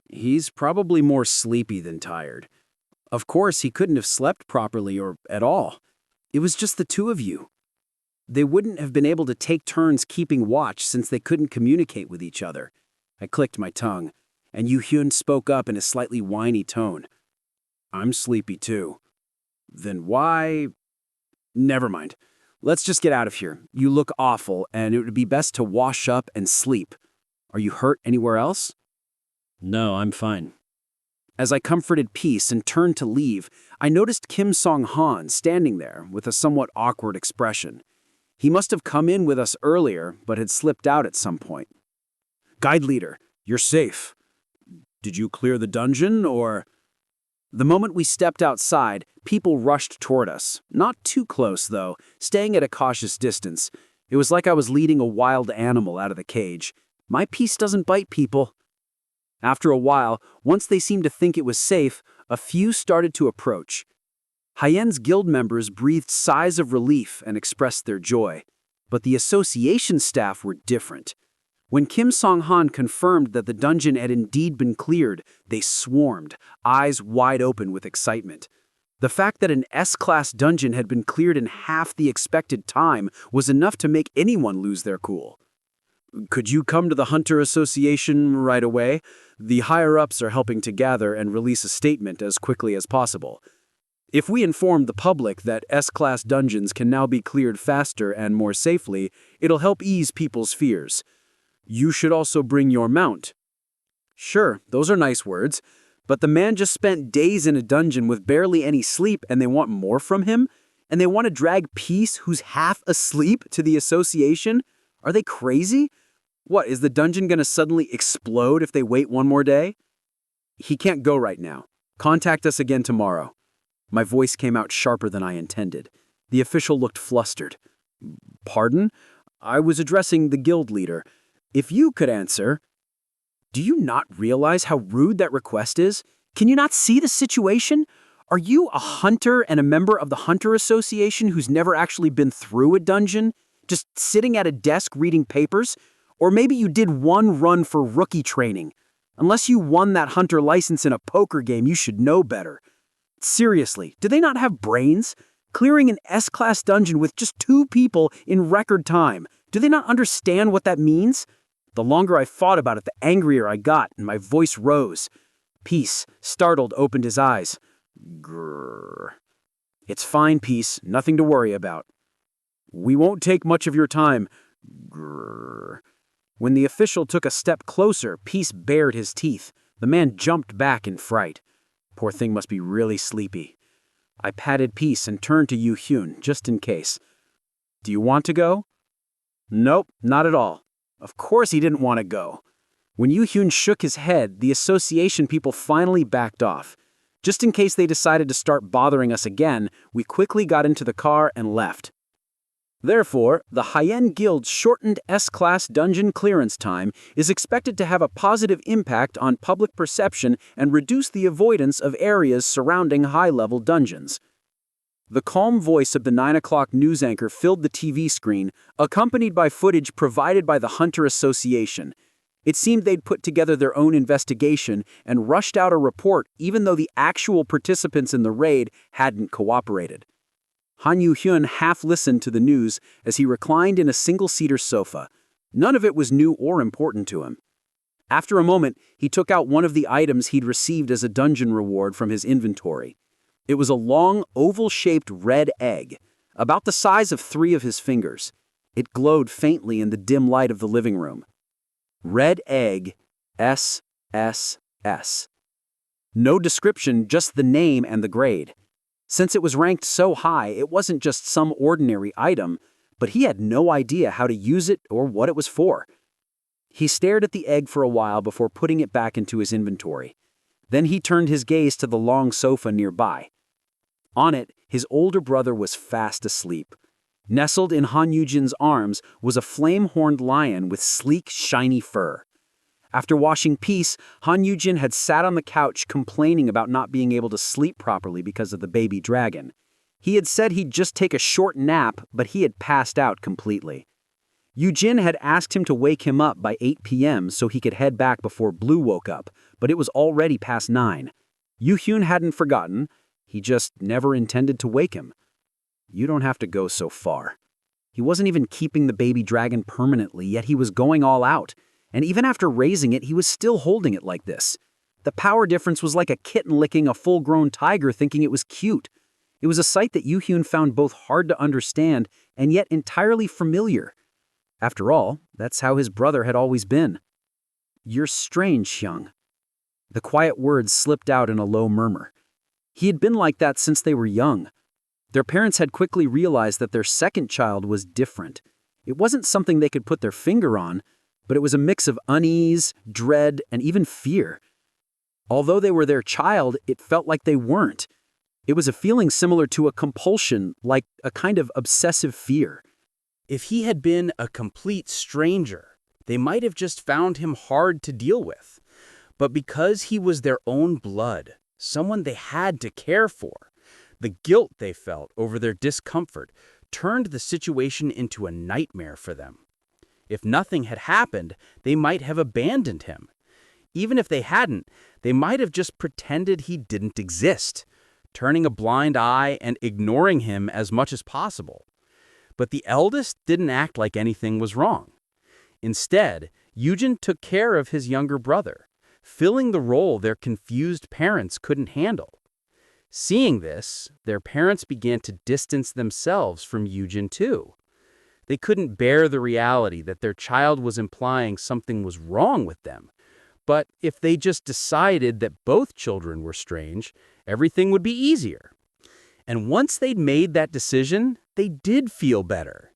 He's probably more sleepy than tired. Of course, he couldn't have slept properly or at all. It was just the two of you. They wouldn't have been able to take turns keeping watch since they couldn't communicate with each other. I clicked my tongue, and Yu-hyun spoke up in a slightly whiny tone. "I'm sleepy too." "Then why—" "Never mind. Let's just get out of here. You look awful, and it would be best to wash up and sleep. Are you hurt anywhere else?" "No, I'm fine." As I comforted Peace and turned to leave, I noticed Kim Song-han standing there with a somewhat awkward expression. He must have come in with us earlier, but had slipped out at some point. "Guide leader, you're safe. Did you clear the dungeon, or—" The moment we stepped outside, people rushed toward us. Not too close, though, staying at a cautious distance. It was like I was leading a wild animal out of the cage. My Peace doesn't bite people. After a while, once they seemed to think it was safe, a few started to approach. Hyen's guild members breathed sighs of relief and expressed their joy. But the association staff were different. When Kim Song-han confirmed that the dungeon had indeed been cleared, they swarmed, eyes wide open with excitement. The fact that an S-class dungeon had been cleared in half the expected time was enough to make anyone lose their cool. "Could you come to the Hunter Association right away? The higher-ups are helping to gather and release a statement as quickly as possible. If we inform the public that S-class dungeons can now be cleared faster and more safely, it'll help ease people's fears. You should also bring your mount." Sure, those are nice words, but the man just spent days in a dungeon with barely any sleep and they want more from him? And they want to drag Peace, who's half asleep, to the association? Are they crazy? What, is the dungeon going to suddenly explode if they wait one more day? "He can't go right now. Contact us again tomorrow." My voice came out sharper than I intended. The official looked flustered. "Pardon? I was addressing the guild leader. If you could answer—" "Do you not realize how rude that request is? Can you not see the situation? Are you a hunter and a member of the Hunter Association who's never actually been through a dungeon? Just sitting at a desk reading papers? Or maybe you did one run for rookie training. Unless you won that hunter license in a poker game, you should know better. Seriously, do they not have brains? Clearing an S-class dungeon with just 2 people in record time. Do they not understand what that means?" The longer I thought about it, the angrier I got, and my voice rose. Peace, startled, opened his eyes. Grrr. "It's fine, Peace. Nothing to worry about." "We won't take much of your time." Grrr. When the official took a step closer, Peace bared his teeth. The man jumped back in fright. Poor thing must be really sleepy. I patted Peace and turned to Yu-hyun, just in case. "Do you want to go?" "Nope, not at all." Of course he didn't want to go. When Yu-hyun shook his head, the association people finally backed off. Just in case they decided to start bothering us again, we quickly got into the car and left. Therefore, the Hyen Guild's shortened S-class dungeon clearance time is expected to have a positive impact on public perception and reduce the avoidance of areas surrounding high-level dungeons. The calm voice of the 9 o'clock news anchor filled the TV screen, accompanied by footage provided by the Hunter Association. It seemed they'd put together their own investigation and rushed out a report even though the actual participants in the raid hadn't cooperated. Han Yu-hyun half-listened to the news as he reclined in a single-seater sofa. None of it was new or important to him. After a moment, he took out one of the items he'd received as a dungeon reward from his inventory. It was a long, oval-shaped red egg, about the size of 3 of his fingers. It glowed faintly in the dim light of the living room. Red egg, SSS. No description, just the name and the grade. Since it was ranked so high, it wasn't just some ordinary item, but he had no idea how to use it or what it was for. He stared at the egg for a while before putting it back into his inventory. Then he turned his gaze to the long sofa nearby. On it, his older brother was fast asleep. Nestled in Han Yujin's arms was a flame-horned lion with sleek, shiny fur. After washing peace, Han Yujin had sat on the couch complaining about not being able to sleep properly because of the baby dragon. He had said he'd just take a short nap, but he had passed out completely. Yujin had asked him to wake him up by 8 p.m. so he could head back before Blue woke up, but it was already past 9. Yu-hyun hadn't forgotten. He just never intended to wake him. You don't have to go so far. He wasn't even keeping the baby dragon permanently, yet he was going all out. And even after raising it, he was still holding it like this. The power difference was like a kitten licking a full-grown tiger thinking it was cute. It was a sight that Yu-hyun found both hard to understand and yet entirely familiar. After all, that's how his brother had always been. You're strange, Hyung. The quiet words slipped out in a low murmur. He had been like that since they were young. Their parents had quickly realized that their second child was different. It wasn't something they could put their finger on, but it was a mix of unease, dread, and even fear. Although they were their child, it felt like they weren't. It was a feeling similar to a compulsion, like a kind of obsessive fear. If he had been a complete stranger, they might have just found him hard to deal with. But because he was their own blood, someone they had to care for, the guilt they felt over their discomfort turned the situation into a nightmare for them. If nothing had happened, they might have abandoned him. Even if they hadn't, they might have just pretended he didn't exist, turning a blind eye and ignoring him as much as possible. But the eldest didn't act like anything was wrong. Instead, Yujin took care of his younger brother, filling the role their confused parents couldn't handle. Seeing this, their parents began to distance themselves from Yujin too. They couldn't bear the reality that their child was implying something was wrong with them. But if they just decided that both children were strange, everything would be easier. And once they'd made that decision, they did feel better.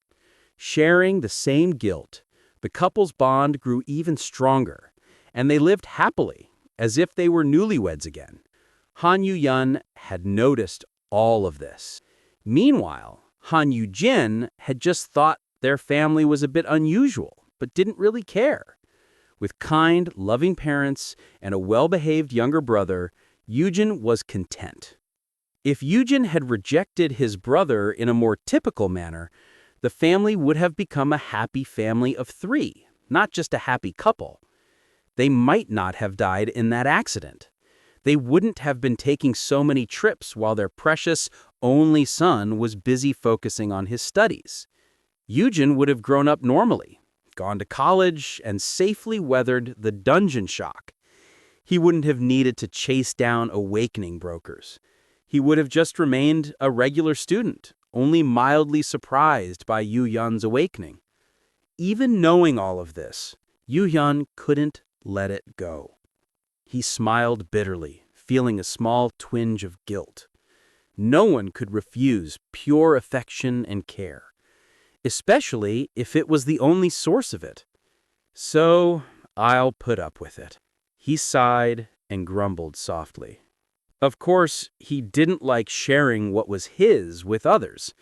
Sharing the same guilt, the couple's bond grew even stronger, and they lived happily, as if they were newlyweds again. Han Yu-hyun had noticed all of this. Meanwhile, Han Yu-jin had just thought their family was a bit unusual, but didn't really care. With kind, loving parents and a well-behaved younger brother, Yujin was content. If Yujin had rejected his brother in a more typical manner, the family would have become a happy family of 3, not just a happy couple. They might not have died in that accident. They wouldn't have been taking so many trips while their precious, only son was busy focusing on his studies. Yujin would have grown up normally, gone to college, and safely weathered the dungeon shock. He wouldn't have needed to chase down awakening brokers. He would have just remained a regular student, only mildly surprised by Yu-hyun's awakening. Even knowing all of this, Yu-hyun couldn't let it go. He smiled bitterly, feeling a small twinge of guilt. No one could refuse pure affection and care, especially if it was the only source of it. So, I'll put up with it. He sighed and grumbled softly. Of course, he didn't like sharing what was his with others.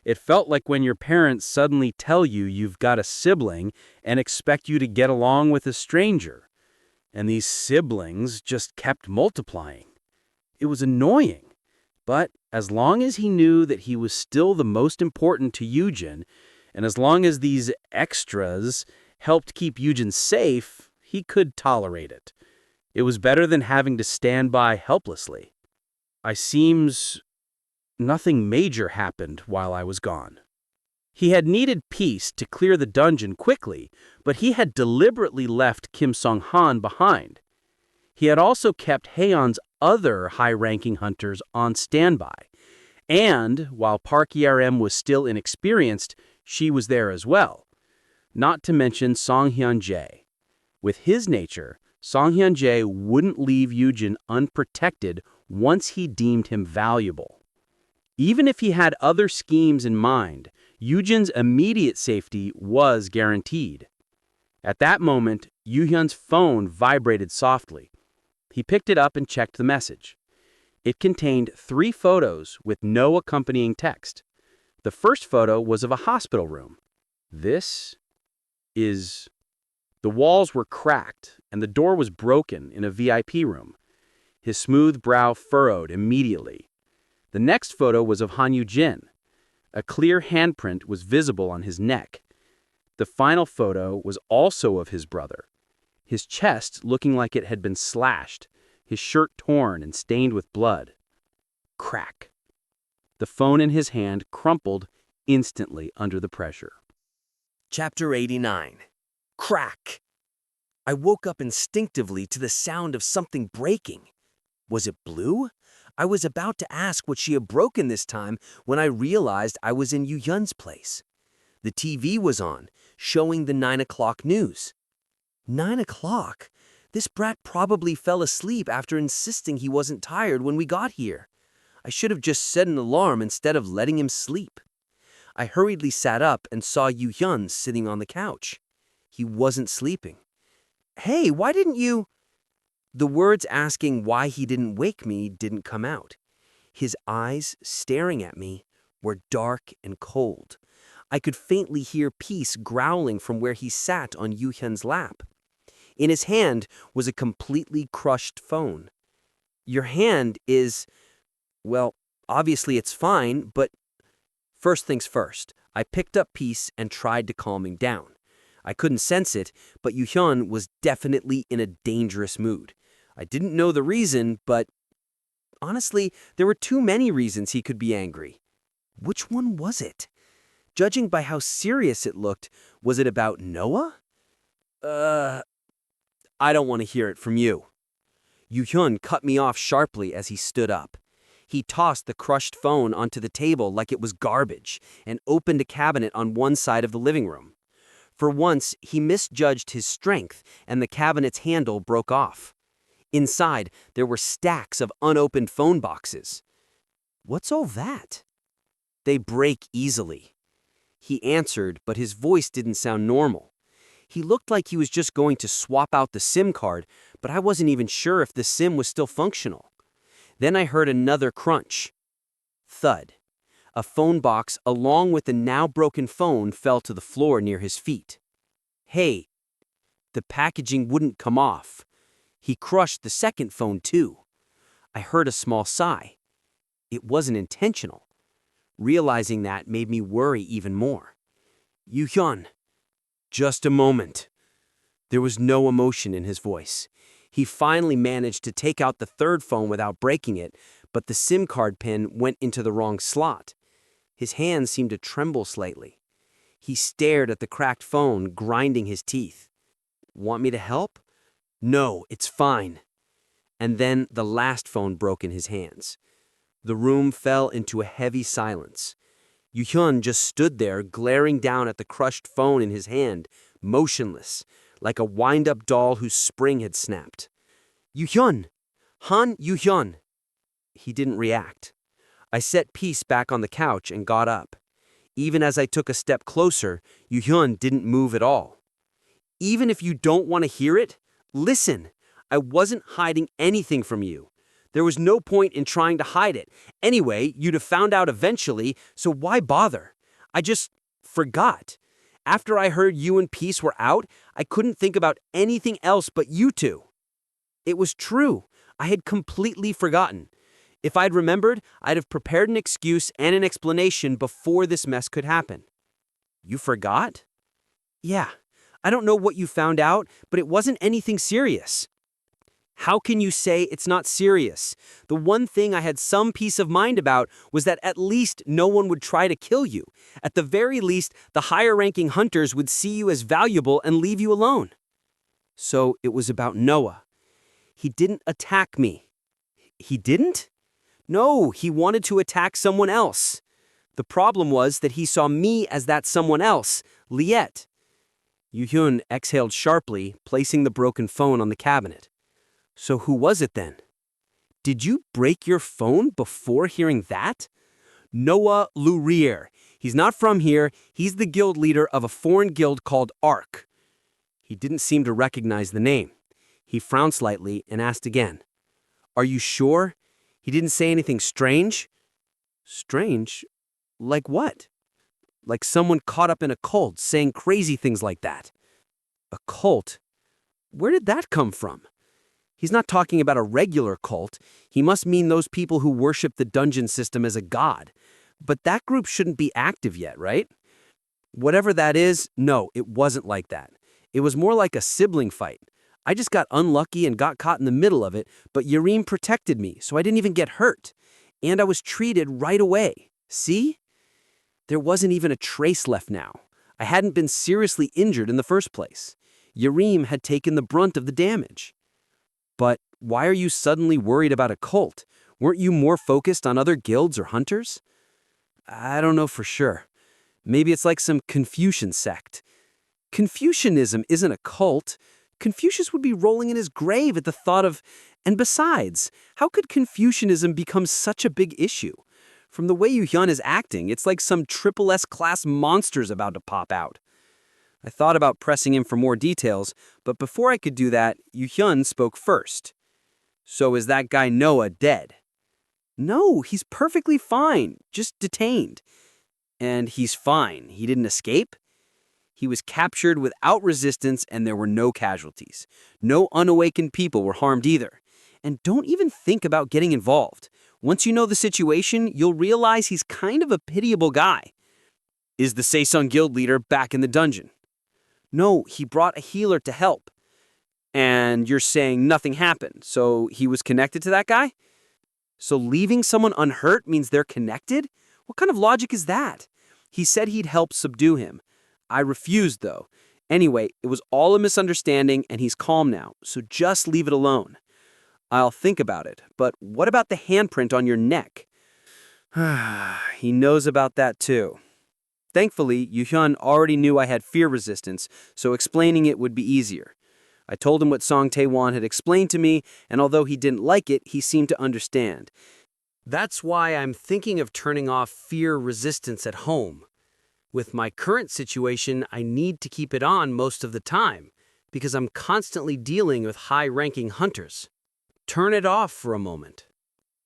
It felt like when your parents suddenly tell you you've got a sibling and expect you to get along with a stranger. And these siblings just kept multiplying. It was annoying. But as long as he knew that he was still the most important to Yujin, and as long as these extras helped keep Yujin safe, he could tolerate it. It was better than having to stand by helplessly. Nothing major happened while I was gone. He had needed peace to clear the dungeon quickly, but he had deliberately left Kim Song-han behind. He had also kept Haeon's other high-ranking hunters on standby. And, while Park ERM was still inexperienced, she was there as well. Not to mention Song Hyun-jae. With his nature, Song Hyun-jae wouldn't leave Yoojin unprotected once he deemed him valuable. Even if he had other schemes in mind, Yoojin's immediate safety was guaranteed. At that moment, Yoo-hyun's phone vibrated softly. He picked it up and checked the message. It contained 3 photos with no accompanying text. The first photo was of a hospital room. The walls were cracked and the door was broken in a VIP room. His smooth brow furrowed immediately. The next photo was of Han Yoo-jin. A clear handprint was visible on his neck. The final photo was also of his brother. His chest looking like it had been slashed, his shirt torn and stained with blood. Crack. The phone in his hand crumpled instantly under the pressure. Chapter 89. Crack. I woke up instinctively to the sound of something breaking. Was it Blue? I was about to ask what she had broken this time when I realized I was in Yoo-hyun's place. The TV was on, showing the 9 o'clock news. 9 o'clock? This brat probably fell asleep after insisting he wasn't tired when we got here. I should have just set an alarm instead of letting him sleep. I hurriedly sat up and saw Yoo-hyun sitting on the couch. He wasn't sleeping. "Hey, why didn't you—" The words asking why he didn't wake me didn't come out. His eyes, staring at me, were dark and cold. I could faintly hear Peace growling from where he sat on Yoo-hyun's lap. In his hand was a completely crushed phone. "Your hand is... well, obviously it's fine, but..." First things first, I picked up Peace and tried to calm him down. I couldn't sense it, but Yoo-hyun was definitely in a dangerous mood. I didn't know the reason, but honestly, there were too many reasons he could be angry. Which one was it? Judging by how serious it looked, was it about Noah? I don't want to hear it from you. Yoo-hyun cut me off sharply as he stood up. He tossed the crushed phone onto the table like it was garbage and opened a cabinet on one side of the living room. For once, he misjudged his strength and the cabinet's handle broke off. Inside, there were stacks of unopened phone boxes. What's all that? They break easily. He answered, but his voice didn't sound normal. He looked like he was just going to swap out the SIM card, but I wasn't even sure if the SIM was still functional. Then I heard another crunch. Thud. A phone box along with the now broken phone fell to the floor near his feet. Hey, the packaging wouldn't come off. He crushed the second phone too. I heard a small sigh. It wasn't intentional. Realizing that made me worry even more. Yoo-hyun. Just a moment. There was no emotion in his voice. He finally managed to take out the third phone without breaking it, but the SIM card pin went into the wrong slot. His hands seemed to tremble slightly. He stared at the cracked phone, grinding his teeth. Want me to help? No, it's fine. And then the last phone broke in his hands. The room fell into a heavy silence. Yoo-hyun just stood there, glaring down at the crushed phone in his hand, motionless, like a wind-up doll whose spring had snapped. Yoo-hyun! Han Yoo-hyun! He didn't react. I set Peace back on the couch and got up. Even as I took a step closer, Yoo-hyun didn't move at all. Even if you don't want to hear it, listen. I wasn't hiding anything from you. There was no point in trying to hide it. Anyway, you'd have found out eventually, so why bother? I just forgot. After I heard you and Peace were out, I couldn't think about anything else but you two. It was true. I had completely forgotten. If I'd remembered, I'd have prepared an excuse and an explanation before this mess could happen. You forgot? Yeah, I don't know what you found out, but it wasn't anything serious." "How can you say it's not serious? The one thing I had some peace of mind about was that at least no one would try to kill you. At the very least, the higher-ranking hunters would see you as valuable and leave you alone." So it was about Noah. "He didn't attack me." "He didn't?" "No, he wanted to attack someone else. The problem was that he saw me as that someone else, Liet." Yu-hyun exhaled sharply, placing the broken phone on the cabinet. "So who was it then?" "Did you break your phone before hearing that?" "Noah Lurier. He's not from here. He's the guild leader of a foreign guild called ARC." He didn't seem to recognize the name. He frowned slightly and asked again. "Are you sure? He didn't say anything strange?" "Strange? Like what?" "Like someone caught up in a cult saying crazy things like that." "A cult? Where did that come from?" "He's not talking about a regular cult. He must mean those people who worship the dungeon system as a god. But that group shouldn't be active yet, right?" "Whatever that is, no, it wasn't like that. It was more like a sibling fight. I just got unlucky and got caught in the middle of it, but Yareem protected me, so I didn't even get hurt. And I was treated right away. See? There wasn't even a trace left now. I hadn't been seriously injured in the first place. Yareem had taken the brunt of the damage." "But why are you suddenly worried about a cult? Weren't you more focused on other guilds or hunters?" "I don't know for sure. Maybe it's like some Confucian sect." "Confucianism isn't a cult. Confucius would be rolling in his grave at the thought of... And besides, how could Confucianism become such a big issue? From the way Yu-hyun is acting, it's like some triple S-class monster's about to pop out." I thought about pressing him for more details, but before I could do that, Yu-hyun spoke first. "So is that guy Noah dead?" "No, he's perfectly fine, just detained." "And he's fine. He didn't escape?" "He was captured without resistance and there were no casualties. No unawakened people were harmed either. And don't even think about getting involved. Once you know the situation, you'll realize he's kind of a pitiable guy." "Is the Saesung Guild leader back in the dungeon?" "No, he brought a healer to help." "And you're saying nothing happened, so he was connected to that guy?" "So leaving someone unhurt means they're connected? What kind of logic is that? He said he'd help subdue him. I refused, though. Anyway, it was all a misunderstanding, and he's calm now, so just leave it alone." "I'll think about it, but what about the handprint on your neck?" "He knows about that, too." Thankfully, Yu-hyun already knew I had fear resistance, so explaining it would be easier. I told him what Song Tae-won had explained to me, and although he didn't like it, he seemed to understand. "That's why I'm thinking of turning off fear resistance at home. With my current situation, I need to keep it on most of the time, because I'm constantly dealing with high-ranking hunters." "Turn it off for a moment."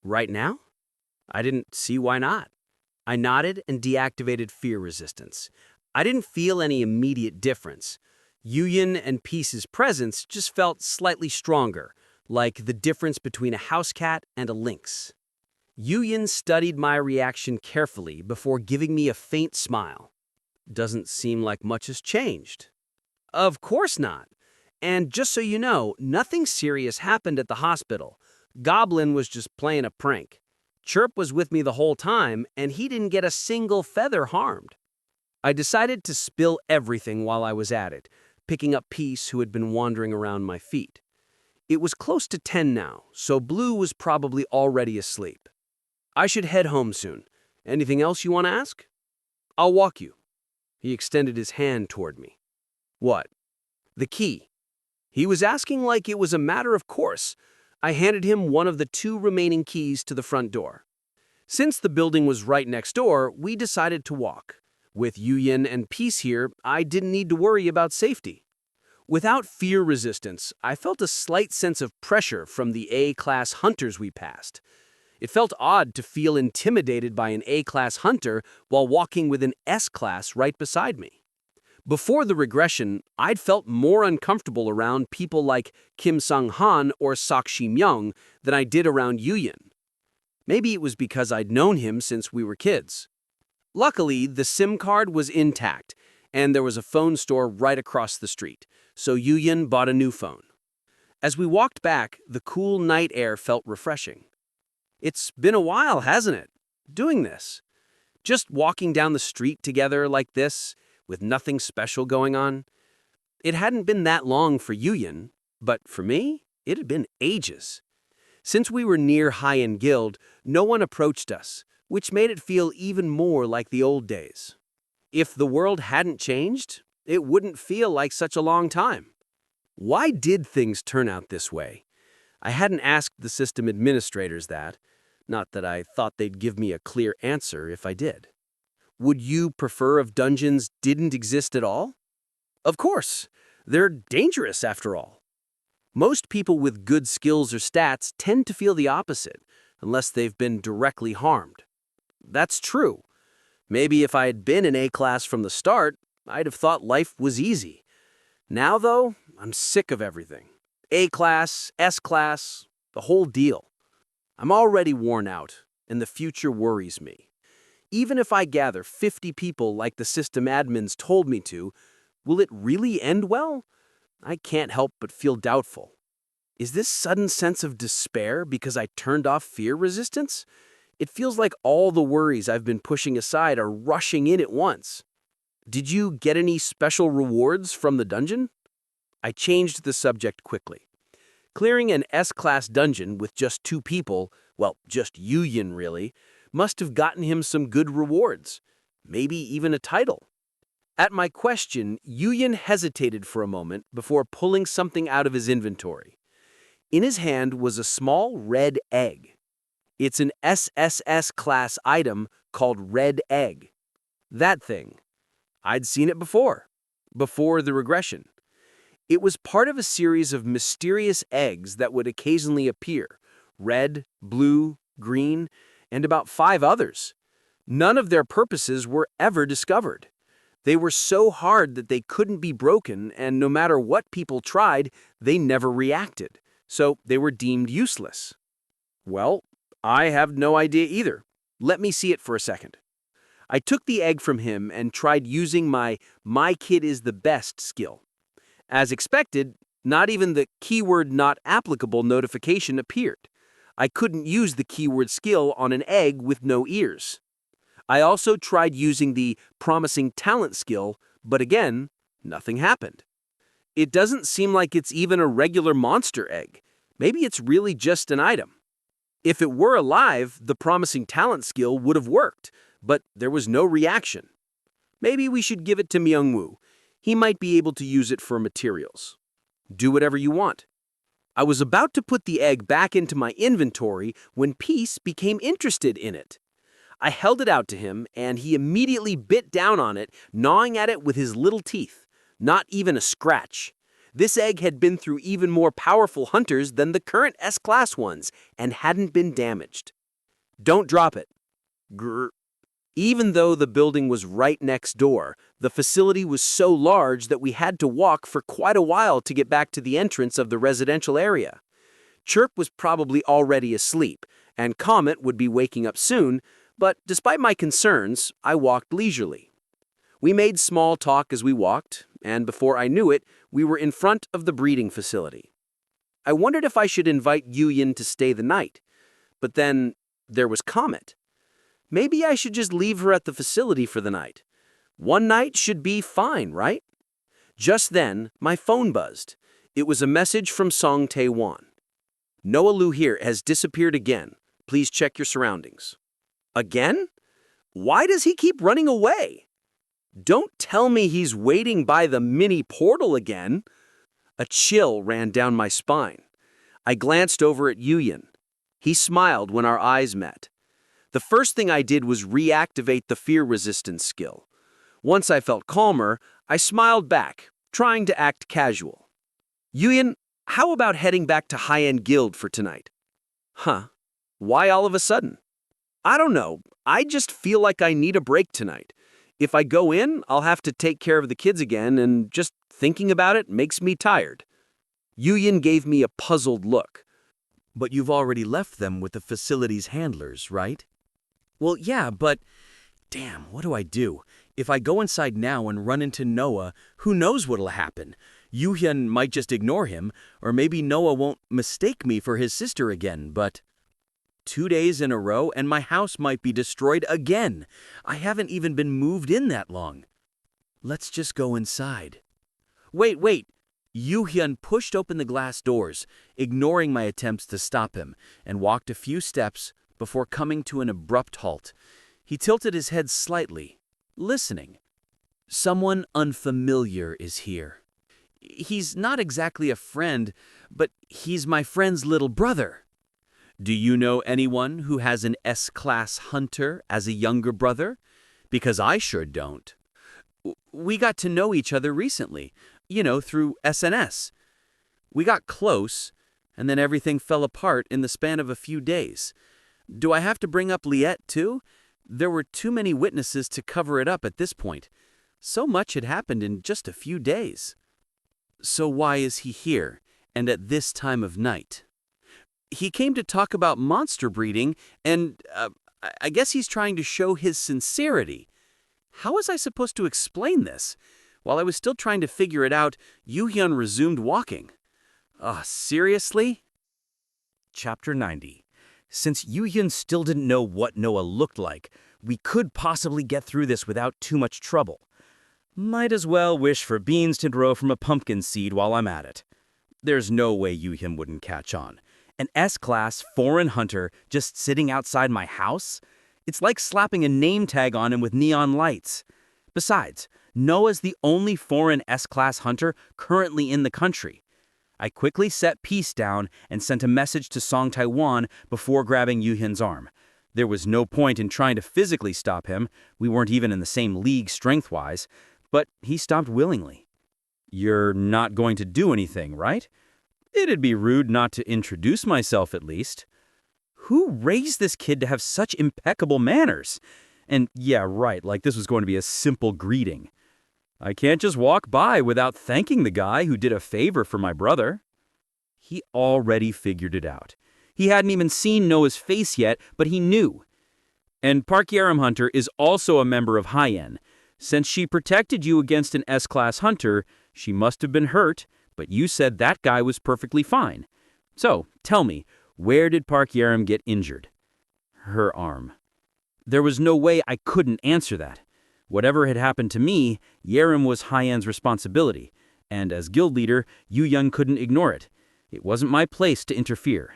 "Right now?" I didn't see why not. I nodded and deactivated fear resistance. I didn't feel any immediate difference. Yuyin and Peace's presence just felt slightly stronger, like the difference between a house cat and a lynx. Yuyin studied my reaction carefully before giving me a faint smile. "Doesn't seem like much has changed." "Of course not. And just so you know, nothing serious happened at the hospital. Goblin was just playing a prank. Chirp was with me the whole time, and he didn't get a single feather harmed." I decided to spill everything while I was at it, picking up Peace, who had been wandering around my feet. It was close to 10 now, so Blue was probably already asleep. "I should head home soon. Anything else you want to ask?" "I'll walk you." He extended his hand toward me. "What?" "The key." He was asking like it was a matter of course. I handed him one of the 2 remaining keys to the front door. Since the building was right next door, we decided to walk. With Yuyin and Peace here, I didn't need to worry about safety. Without fear resistance, I felt a slight sense of pressure from the A-class hunters we passed. It felt odd to feel intimidated by an A-class hunter while walking with an S-class right beside me. Before the regression, I'd felt more uncomfortable around people like Kim Sang-han or Sakshi Myung than I did around Yuyin. Maybe it was because I'd known him since we were kids. Luckily, the SIM card was intact, and there was a phone store right across the street, so Yuyin bought a new phone. As we walked back, the cool night air felt refreshing. It's been a while, hasn't it, doing this? Just walking down the street together like this, with nothing special going on. It hadn't been that long for Yuyin, but for me, it had been ages. Since we were near High-End Guild, no one approached us, which made it feel even more like the old days. If the world hadn't changed, it wouldn't feel like such a long time. Why did things turn out this way? I hadn't asked the system administrators that. Not that I thought they'd give me a clear answer if I did. Would you prefer if dungeons didn't exist at all? Of course. They're dangerous after all. Most people with good skills or stats tend to feel the opposite, unless they've been directly harmed. That's true. Maybe if I had been in A-class from the start, I'd have thought life was easy. Now, though, I'm sick of everything. A-class, S-class, the whole deal. I'm already worn out, and the future worries me. Even if I gather 50 people like the system admins told me to, will it really end well? I can't help but feel doubtful. Is this sudden sense of despair because I turned off fear resistance? It feels like all the worries I've been pushing aside are rushing in at once. Did you get any special rewards from the dungeon? I changed the subject quickly. Clearing an S-class dungeon with just 2 people, well, just Yuyin really, must have gotten him some good rewards. Maybe even a title. At my question, Yuyin hesitated for a moment before pulling something out of his inventory. In his hand was a small red egg. It's an SSS class item called Red Egg. That thing. I'd seen it before the regression. It was part of a series of mysterious eggs that would occasionally appear, red, blue, green, and about 5 others. None of their purposes were ever discovered. They were so hard that they couldn't be broken, and no matter what people tried, they never reacted, so they were deemed useless. Well, I have no idea either. Let me see it for a second. I took the egg from him and tried using my kid is the best skill. As expected, not even the keyword not applicable notification appeared. I couldn't use the keyword skill on an egg with no ears. I also tried using the promising talent skill, but again, nothing happened. It doesn't seem like it's even a regular monster egg. Maybe it's really just an item. If it were alive, the promising talent skill would have worked, but there was no reaction. Maybe we should give it to Myungwoo. He might be able to use it for materials. Do whatever you want. I was about to put the egg back into my inventory when Peace became interested in it. I held it out to him, and he immediately bit down on it, gnawing at it with his little teeth. Not even a scratch. This egg had been through even more powerful hunters than the current S-class ones, and hadn't been damaged. Don't drop it. Grr. Even though the building was right next door, the facility was so large that we had to walk for quite a while to get back to the entrance of the residential area. Chirp was probably already asleep, and Comet would be waking up soon, but despite my concerns, I walked leisurely. We made small talk as we walked, and before I knew it, we were in front of the breeding facility. I wondered if I should invite Yuyin to stay the night, but then there was Comet. Maybe I should just leave her at the facility for the night. One night should be fine, right? Just then, my phone buzzed. It was a message from Song Tae-won. Noah Lu here has disappeared again. Please check your surroundings. Again? Why does he keep running away? Don't tell me he's waiting by the mini portal again. A chill ran down my spine. I glanced over at Yuyin. He smiled when our eyes met. The first thing I did was reactivate the fear resistance skill. Once I felt calmer, I smiled back, trying to act casual. Yuyin, how about heading back to High-End Guild for tonight? Huh. Why all of a sudden? I don't know. I just feel like I need a break tonight. If I go in, I'll have to take care of the kids again, and just thinking about it makes me tired. Yuyin gave me a puzzled look. But you've already left them with the facility's handlers, right? Well, yeah, but damn, what do I do? If I go inside now and run into Noah, who knows what'll happen? Yoo-hyun might just ignore him, or maybe Noah won't mistake me for his sister again, but 2 days in a row and my house might be destroyed again. I haven't even been moved in that long. Let's just go inside. Wait. Yoo-hyun pushed open the glass doors, ignoring my attempts to stop him, and walked a few steps before coming to an abrupt halt. He tilted his head slightly, listening. Someone unfamiliar is here. He's not exactly a friend, but he's my friend's little brother. Do you know anyone who has an S-class hunter as a younger brother? Because I sure don't. We got to know each other recently, through SNS. We got close, and then everything fell apart in the span of a few days. Do I have to bring up Liette, too? There were too many witnesses to cover it up at this point. So much had happened in just a few days. So why is he here, and at this time of night? He came to talk about monster breeding, and I guess he's trying to show his sincerity. How was I supposed to explain this? While I was still trying to figure it out, Yoo-hyun resumed walking. Seriously? Chapter 90. Since Yoo-hyun still didn't know what Noah looked like, we could possibly get through this without too much trouble. Might as well wish for beans to grow from a pumpkin seed while I'm at it. There's no way Yoo-hyun wouldn't catch on. An S-class foreign hunter just sitting outside my house? It's like slapping a name tag on him with neon lights. Besides, Noah's the only foreign S-class hunter currently in the country. I quickly set peace down and sent a message to Song Taiwan before grabbing Yoo-hyun's arm. There was no point in trying to physically stop him. We weren't even in the same league strength-wise, but he stopped willingly. You're not going to do anything, right? It'd be rude not to introduce myself at least. Who raised this kid to have such impeccable manners? And yeah, right, like this was going to be a simple greeting. I can't just walk by without thanking the guy who did a favor for my brother. He already figured it out. He hadn't even seen Noah's face yet, but he knew. And Park Yerim Hunter is also a member of Hyen. Since she protected you against an S-class hunter, she must have been hurt, but you said that guy was perfectly fine. So, tell me, where did Park Yerim get injured? Her arm. There was no way I couldn't answer that. Whatever had happened to me, Yerim was Hyen's responsibility, and as guild leader, Yoo-hyun couldn't ignore it. It wasn't my place to interfere.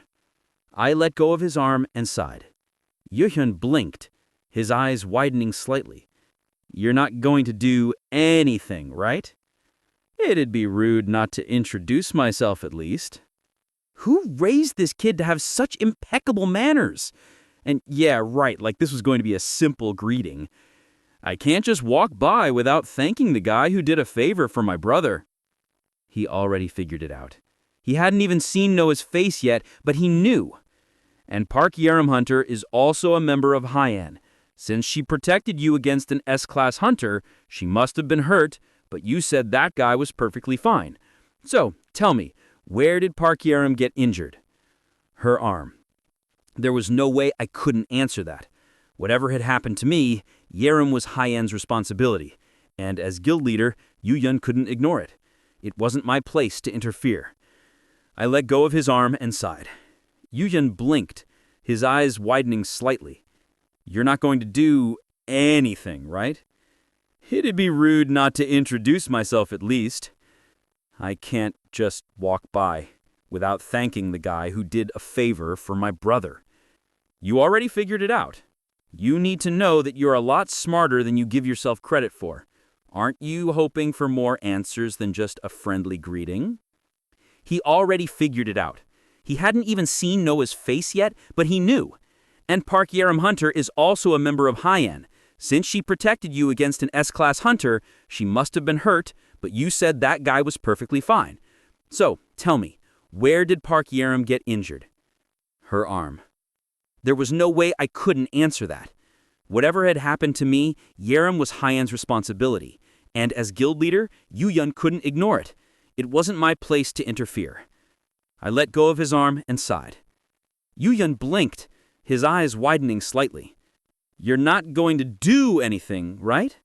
I let go of his arm and sighed. Yoo-hyun blinked, his eyes widening slightly. You're not going to do anything, right? It'd be rude not to introduce myself at least. Who raised this kid to have such impeccable manners? And yeah, right, like this was going to be a simple greeting. I can't just walk by without thanking the guy who did a favor for my brother. He already figured it out. He hadn't even seen Noah's face yet, but he knew. And Park Yerim Hunter is also a member of Hyen. Since she protected you against an S-class hunter, she must have been hurt, but you said that guy was perfectly fine. So, tell me, where did Park Yerim get injured? Her arm. There was no way I couldn't answer that. Whatever had happened to me, Yerim was Hyen's responsibility, and as guild leader, Yoo-hyun couldn't ignore it. It wasn't my place to interfere. I let go of his arm and sighed. Yoo-hyun blinked, his eyes widening slightly. You're not going to do anything, right? It'd be rude not to introduce myself at least. I can't just walk by without thanking the guy who did a favor for my brother. You already figured it out. You need to know that you're a lot smarter than you give yourself credit for. Aren't you hoping for more answers than just a friendly greeting? He already figured it out. He hadn't even seen Noah's face yet, but he knew. And Park Yerim Hunter is also a member of Hyen. Since she protected you against an S-class hunter, she must have been hurt, but you said that guy was perfectly fine. So, tell me, where did Park Yerim get injured? Her arm. There was no way I couldn't answer that. Whatever had happened to me, Yerim was Hyen's responsibility, and as guild leader, Yoo-hyun couldn't ignore it. It wasn't my place to interfere. I let go of his arm and sighed. Yoo-hyun blinked, his eyes widening slightly. You're not going to do anything, right?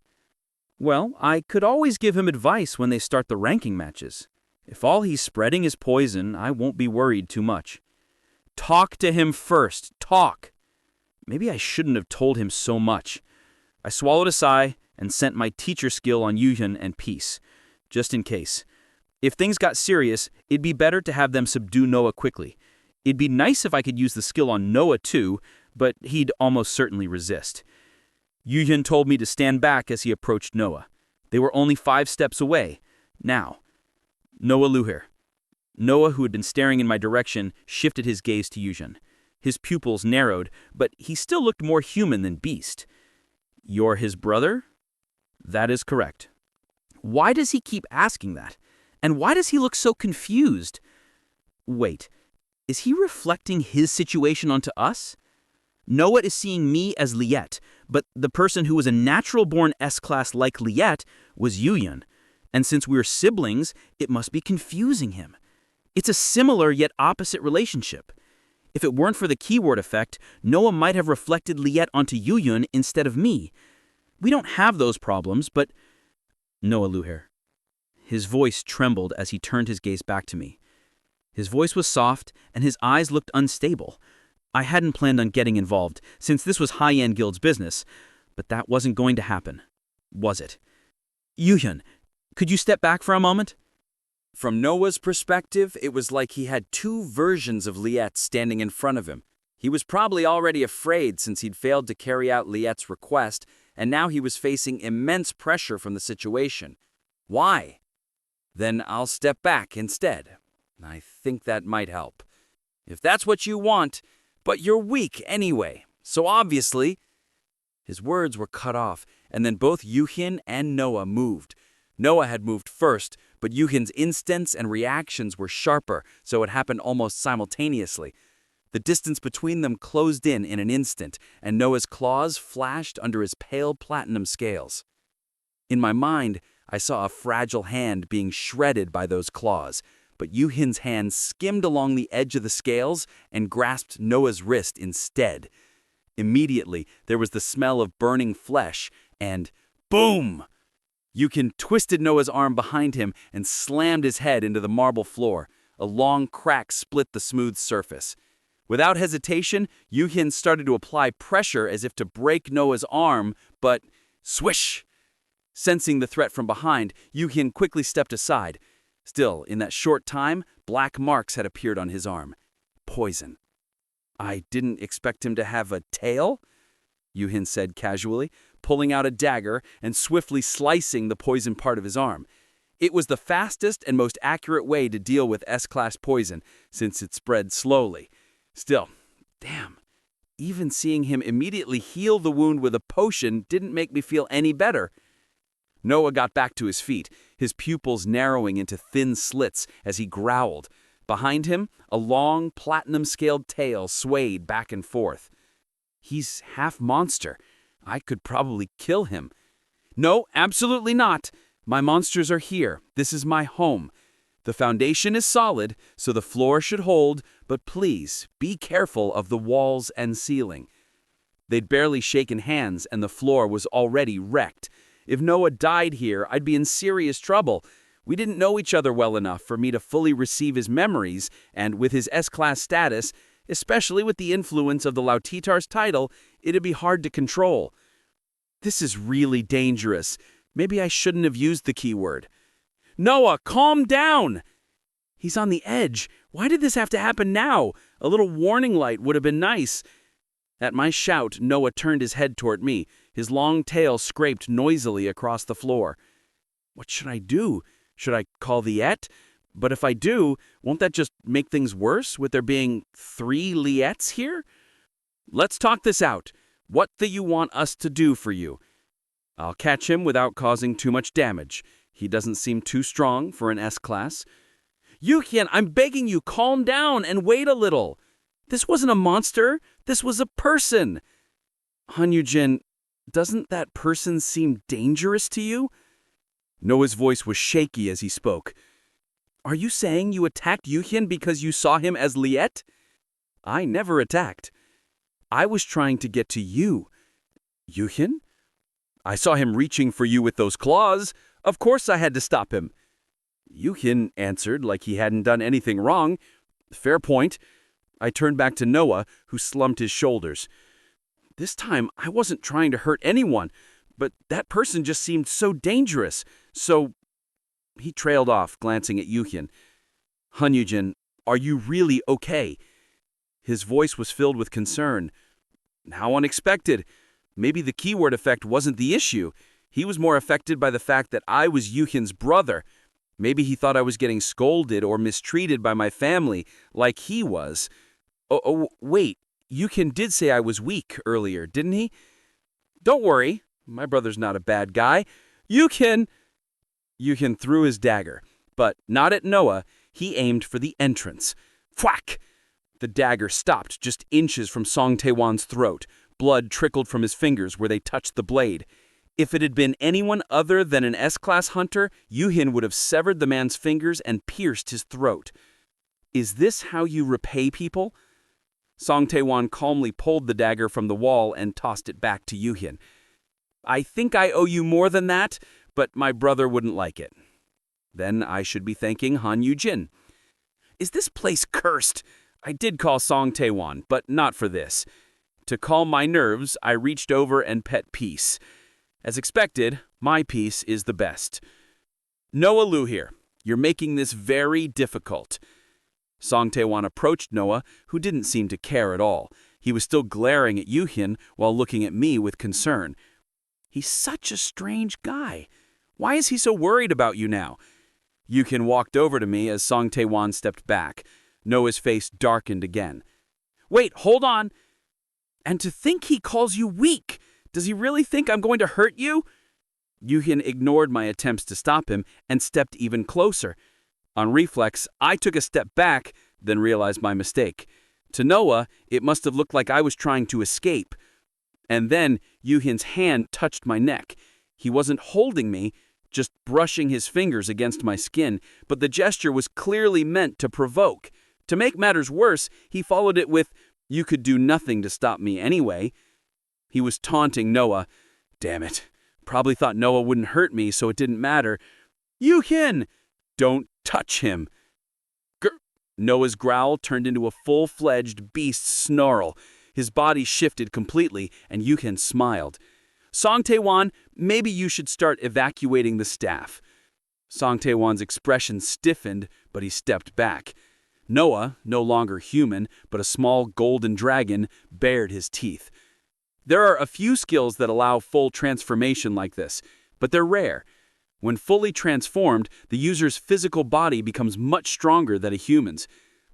Well, I could always give him advice when they start the ranking matches. If all he's spreading is poison, I won't be worried too much. Talk to him first. Talk. Maybe I shouldn't have told him so much. I swallowed a sigh and sent my teacher skill on Yuhyun and Peace, just in case. If things got serious, it'd be better to have them subdue Noah quickly. It'd be nice if I could use the skill on Noah too, but he'd almost certainly resist. Yuhyun told me to stand back as he approached Noah. They were only 5 steps away. Now. Noah Luhir. Noah, who had been staring in my direction, shifted his gaze to Yuhyun. His pupils narrowed, but he still looked more human than beast. You're his brother? That is correct. Why does he keep asking that? And why does he look so confused? Wait, is he reflecting his situation onto us? Noah is seeing me as Liet, but the person who was a natural-born S-class like Liet was Yuhyun. And since we're siblings, it must be confusing him. It's a similar yet opposite relationship. If it weren't for the keyword effect, Noah might have reflected Liet onto Yuhyun instead of me. We don't have those problems, but... Noah Luhir. His voice trembled as he turned his gaze back to me. His voice was soft, and his eyes looked unstable. I hadn't planned on getting involved, since this was High-End Guild's business, but that wasn't going to happen, was it? Yuhyun, could you step back for a moment? From Noah's perspective, it was like he had 2 versions of Liet standing in front of him. He was probably already afraid since he'd failed to carry out Liet's request, and now he was facing immense pressure from the situation. Why? Then I'll step back instead. I think that might help. If that's what you want, but you're weak anyway, so obviously... His words were cut off, and then both Yuhyun and Noah moved. Noah had moved first, but Yuhyun's instants and reactions were sharper, so it happened almost simultaneously. The distance between them closed in an instant, and Noah's claws flashed under his pale platinum scales. In my mind, I saw a fragile hand being shredded by those claws, but Yuhyun's hand skimmed along the edge of the scales and grasped Noah's wrist instead. Immediately, there was the smell of burning flesh, and boom! Yuhyun twisted Noah's arm behind him and slammed his head into the marble floor. A long crack split the smooth surface. Without hesitation, Yuhyun started to apply pressure as if to break Noah's arm, but swish! Sensing the threat from behind, Yuhyun quickly stepped aside. Still, in that short time, black marks had appeared on his arm. Poison. I didn't expect him to have a tail, Yuhyun said casually, pulling out a dagger and swiftly slicing the poisoned part of his arm. It was the fastest and most accurate way to deal with S-class poison, since it spread slowly. Still, damn, even seeing him immediately heal the wound with a potion didn't make me feel any better. Noah got back to his feet, his pupils narrowing into thin slits as he growled. Behind him, a long, platinum-scaled tail swayed back and forth. He's half monster. I could probably kill him. No, absolutely not. My monsters are here. This is my home. The foundation is solid, so the floor should hold, but please, be careful of the walls and ceiling. They'd barely shaken hands, and the floor was already wrecked. If Noah died here, I'd be in serious trouble. We didn't know each other well enough for me to fully receive his memories, and with his S-class status, especially with the influence of the Lautitar's title, it'd be hard to control. This is really dangerous. Maybe I shouldn't have used the keyword. Noah, calm down! He's on the edge. Why did this have to happen now? A little warning light would have been nice. At my shout, Noah turned his head toward me. His long tail scraped noisily across the floor. What should I do? Should I call the Et? But if I do, won't that just make things worse with there being 3 Liets here? Let's talk this out. What do you want us to do for you? I'll catch him without causing too much damage. He doesn't seem too strong for an S-class. Yuhyun, I'm begging you, calm down and wait a little. This wasn't a monster. This was a person. Hanyujin, doesn't that person seem dangerous to you? Noah's voice was shaky as he spoke. Are you saying you attacked Yuhyun because you saw him as Liet? I never attacked. I was trying to get to you. Yuhyun? I saw him reaching for you with those claws. Of course I had to stop him. Yuhin answered like he hadn't done anything wrong. Fair point. I turned back to Noah, who slumped his shoulders. This time, I wasn't trying to hurt anyone, but that person just seemed so dangerous. So he trailed off, glancing at Yuhin. Hunyujin, are you really okay? His voice was filled with concern. How unexpected. Maybe the keyword effect wasn't the issue. He was more affected by the fact that I was Yuhin's brother. Maybe he thought I was getting scolded or mistreated by my family, like he was. Wait, Yuhin did say I was weak earlier, didn't he? Don't worry, my brother's not a bad guy. Yuhin threw his dagger, but not at Noah. He aimed for the entrance. Thwack! The dagger stopped just inches from Song Tae-won's throat. Blood trickled from his fingers where they touched the blade. If it had been anyone other than an S-class hunter, Yuhin would have severed the man's fingers and pierced his throat. Is this how you repay people? Song Tae-won calmly pulled the dagger from the wall and tossed it back to Yuhin. I think I owe you more than that, but my brother wouldn't like it. Then I should be thanking Hunyujin. Is this place cursed? I did call Song Tae-won, but not for this. To calm my nerves, I reached over and pet Peace. As expected, my piece is the best. Noah Liu here. You're making this very difficult. Song Tae-won approached Noah, who didn't seem to care at all. He was still glaring at Yuhin while looking at me with concern. He's such a strange guy. Why is he so worried about you now? Yuhin walked over to me as Song Tae-won stepped back. Noah's face darkened again. Wait, hold on. And to think he calls you weak. Does he really think I'm going to hurt you? Yuhin ignored my attempts to stop him and stepped even closer. On reflex, I took a step back, then realized my mistake. To Noah, it must have looked like I was trying to escape. And then Yuhin's hand touched my neck. He wasn't holding me, just brushing his fingers against my skin, but the gesture was clearly meant to provoke. To make matters worse, he followed it with, "You could do nothing to stop me anyway." He was taunting Noah. Damn it. Probably thought Noah wouldn't hurt me, so it didn't matter. Yuhin! Don't touch him. Noah's growl turned into a full-fledged beast snarl. His body shifted completely, and Yuhin smiled. Song Tae-won, maybe you should start evacuating the staff. Song Tae-won's expression stiffened, but he stepped back. Noah, no longer human, but a small golden dragon, bared his teeth. There are a few skills that allow full transformation like this, but they're rare. When fully transformed, the user's physical body becomes much stronger than a human's.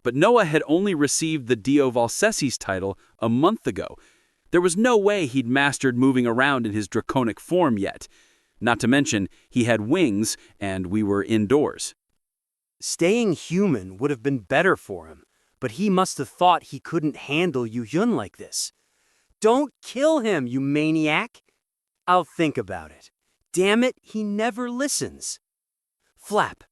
But Noah had only received the Dio Valsesi's title a month ago. There was no way he'd mastered moving around in his draconic form yet. Not to mention, he had wings, and we were indoors. Staying human would have been better for him, but he must have thought he couldn't handle Yuhyun like this. Don't kill him, you maniac! I'll think about it. Damn it, he never listens. Flap.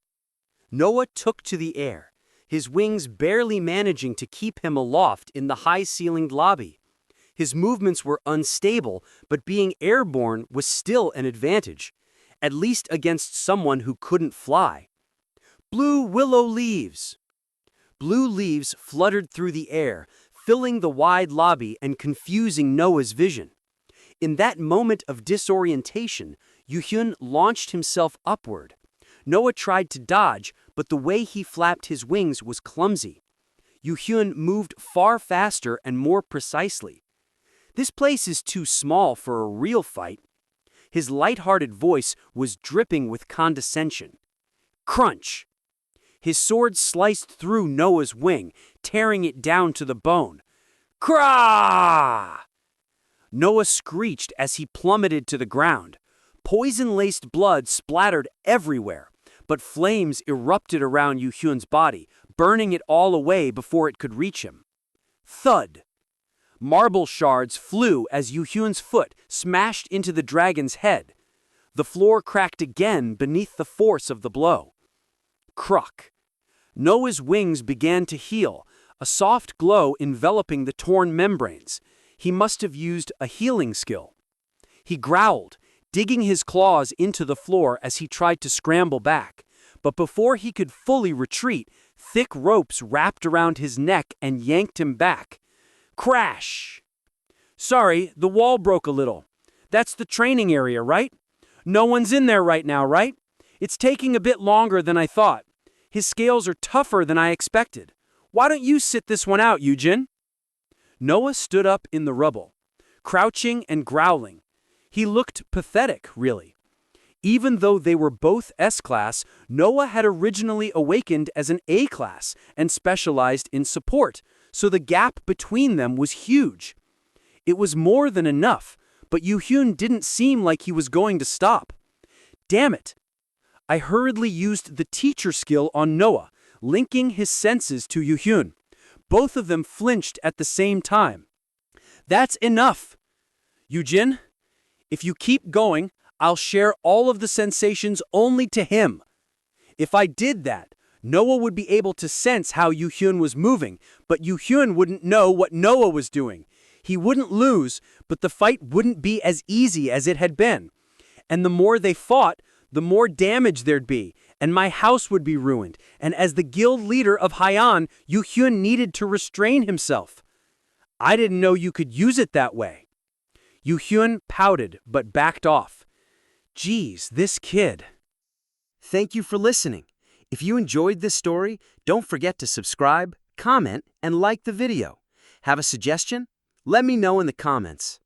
Noah took to the air, his wings barely managing to keep him aloft in the high-ceilinged lobby. His movements were unstable, but being airborne was still an advantage, at least against someone who couldn't fly. Blue willow leaves. Blue leaves fluttered through the air, filling the wide lobby and confusing Noah's vision. In that moment of disorientation, Yuhyun launched himself upward. Noah tried to dodge, but the way he flapped his wings was clumsy. Yuhyun moved far faster and more precisely. This place is too small for a real fight. His light-hearted voice was dripping with condescension. Crunch! His sword sliced through Noah's wing, tearing it down to the bone. Krah! Noah screeched as he plummeted to the ground. Poison-laced blood splattered everywhere, but flames erupted around Yuhyun's body, burning it all away before it could reach him. Thud! Marble shards flew as Yuhyun's foot smashed into the dragon's head. The floor cracked again beneath the force of the blow. Cruck! Noah's wings began to heal, a soft glow enveloping the torn membranes. He must have used a healing skill. He growled, digging his claws into the floor as he tried to scramble back. But before he could fully retreat, thick ropes wrapped around his neck and yanked him back. Crash! Sorry, the wall broke a little. That's the training area, right? No one's in there right now, right? It's taking a bit longer than I thought. His scales are tougher than I expected. Why don't you sit this one out, Eugen? Noah stood up in the rubble, crouching and growling. He looked pathetic, really. Even though they were both S-class, Noah had originally awakened as an A-class and specialized in support, so the gap between them was huge. It was more than enough, but Yoo-hyun didn't seem like he was going to stop. Damn it! I hurriedly used the teacher skill on Noah, linking his senses to Yoo-hyun. Both of them flinched at the same time. That's enough! Eugen, if you keep going, I'll share all of the sensations only to him. If I did that, Noah would be able to sense how Yoo-hyun was moving, but Yoo-hyun wouldn't know what Noah was doing. He wouldn't lose, but the fight wouldn't be as easy as it had been. And the more they fought, the more damage there'd be, and my house would be ruined. And as the guild leader of Haiyan, Yoo-hyun needed to restrain himself. I didn't know you could use it that way. Yoo-hyun pouted, but backed off. Geez, this kid. Thank you for listening. If you enjoyed this story, don't forget to subscribe, comment, and like the video. Have a suggestion? Let me know in the comments.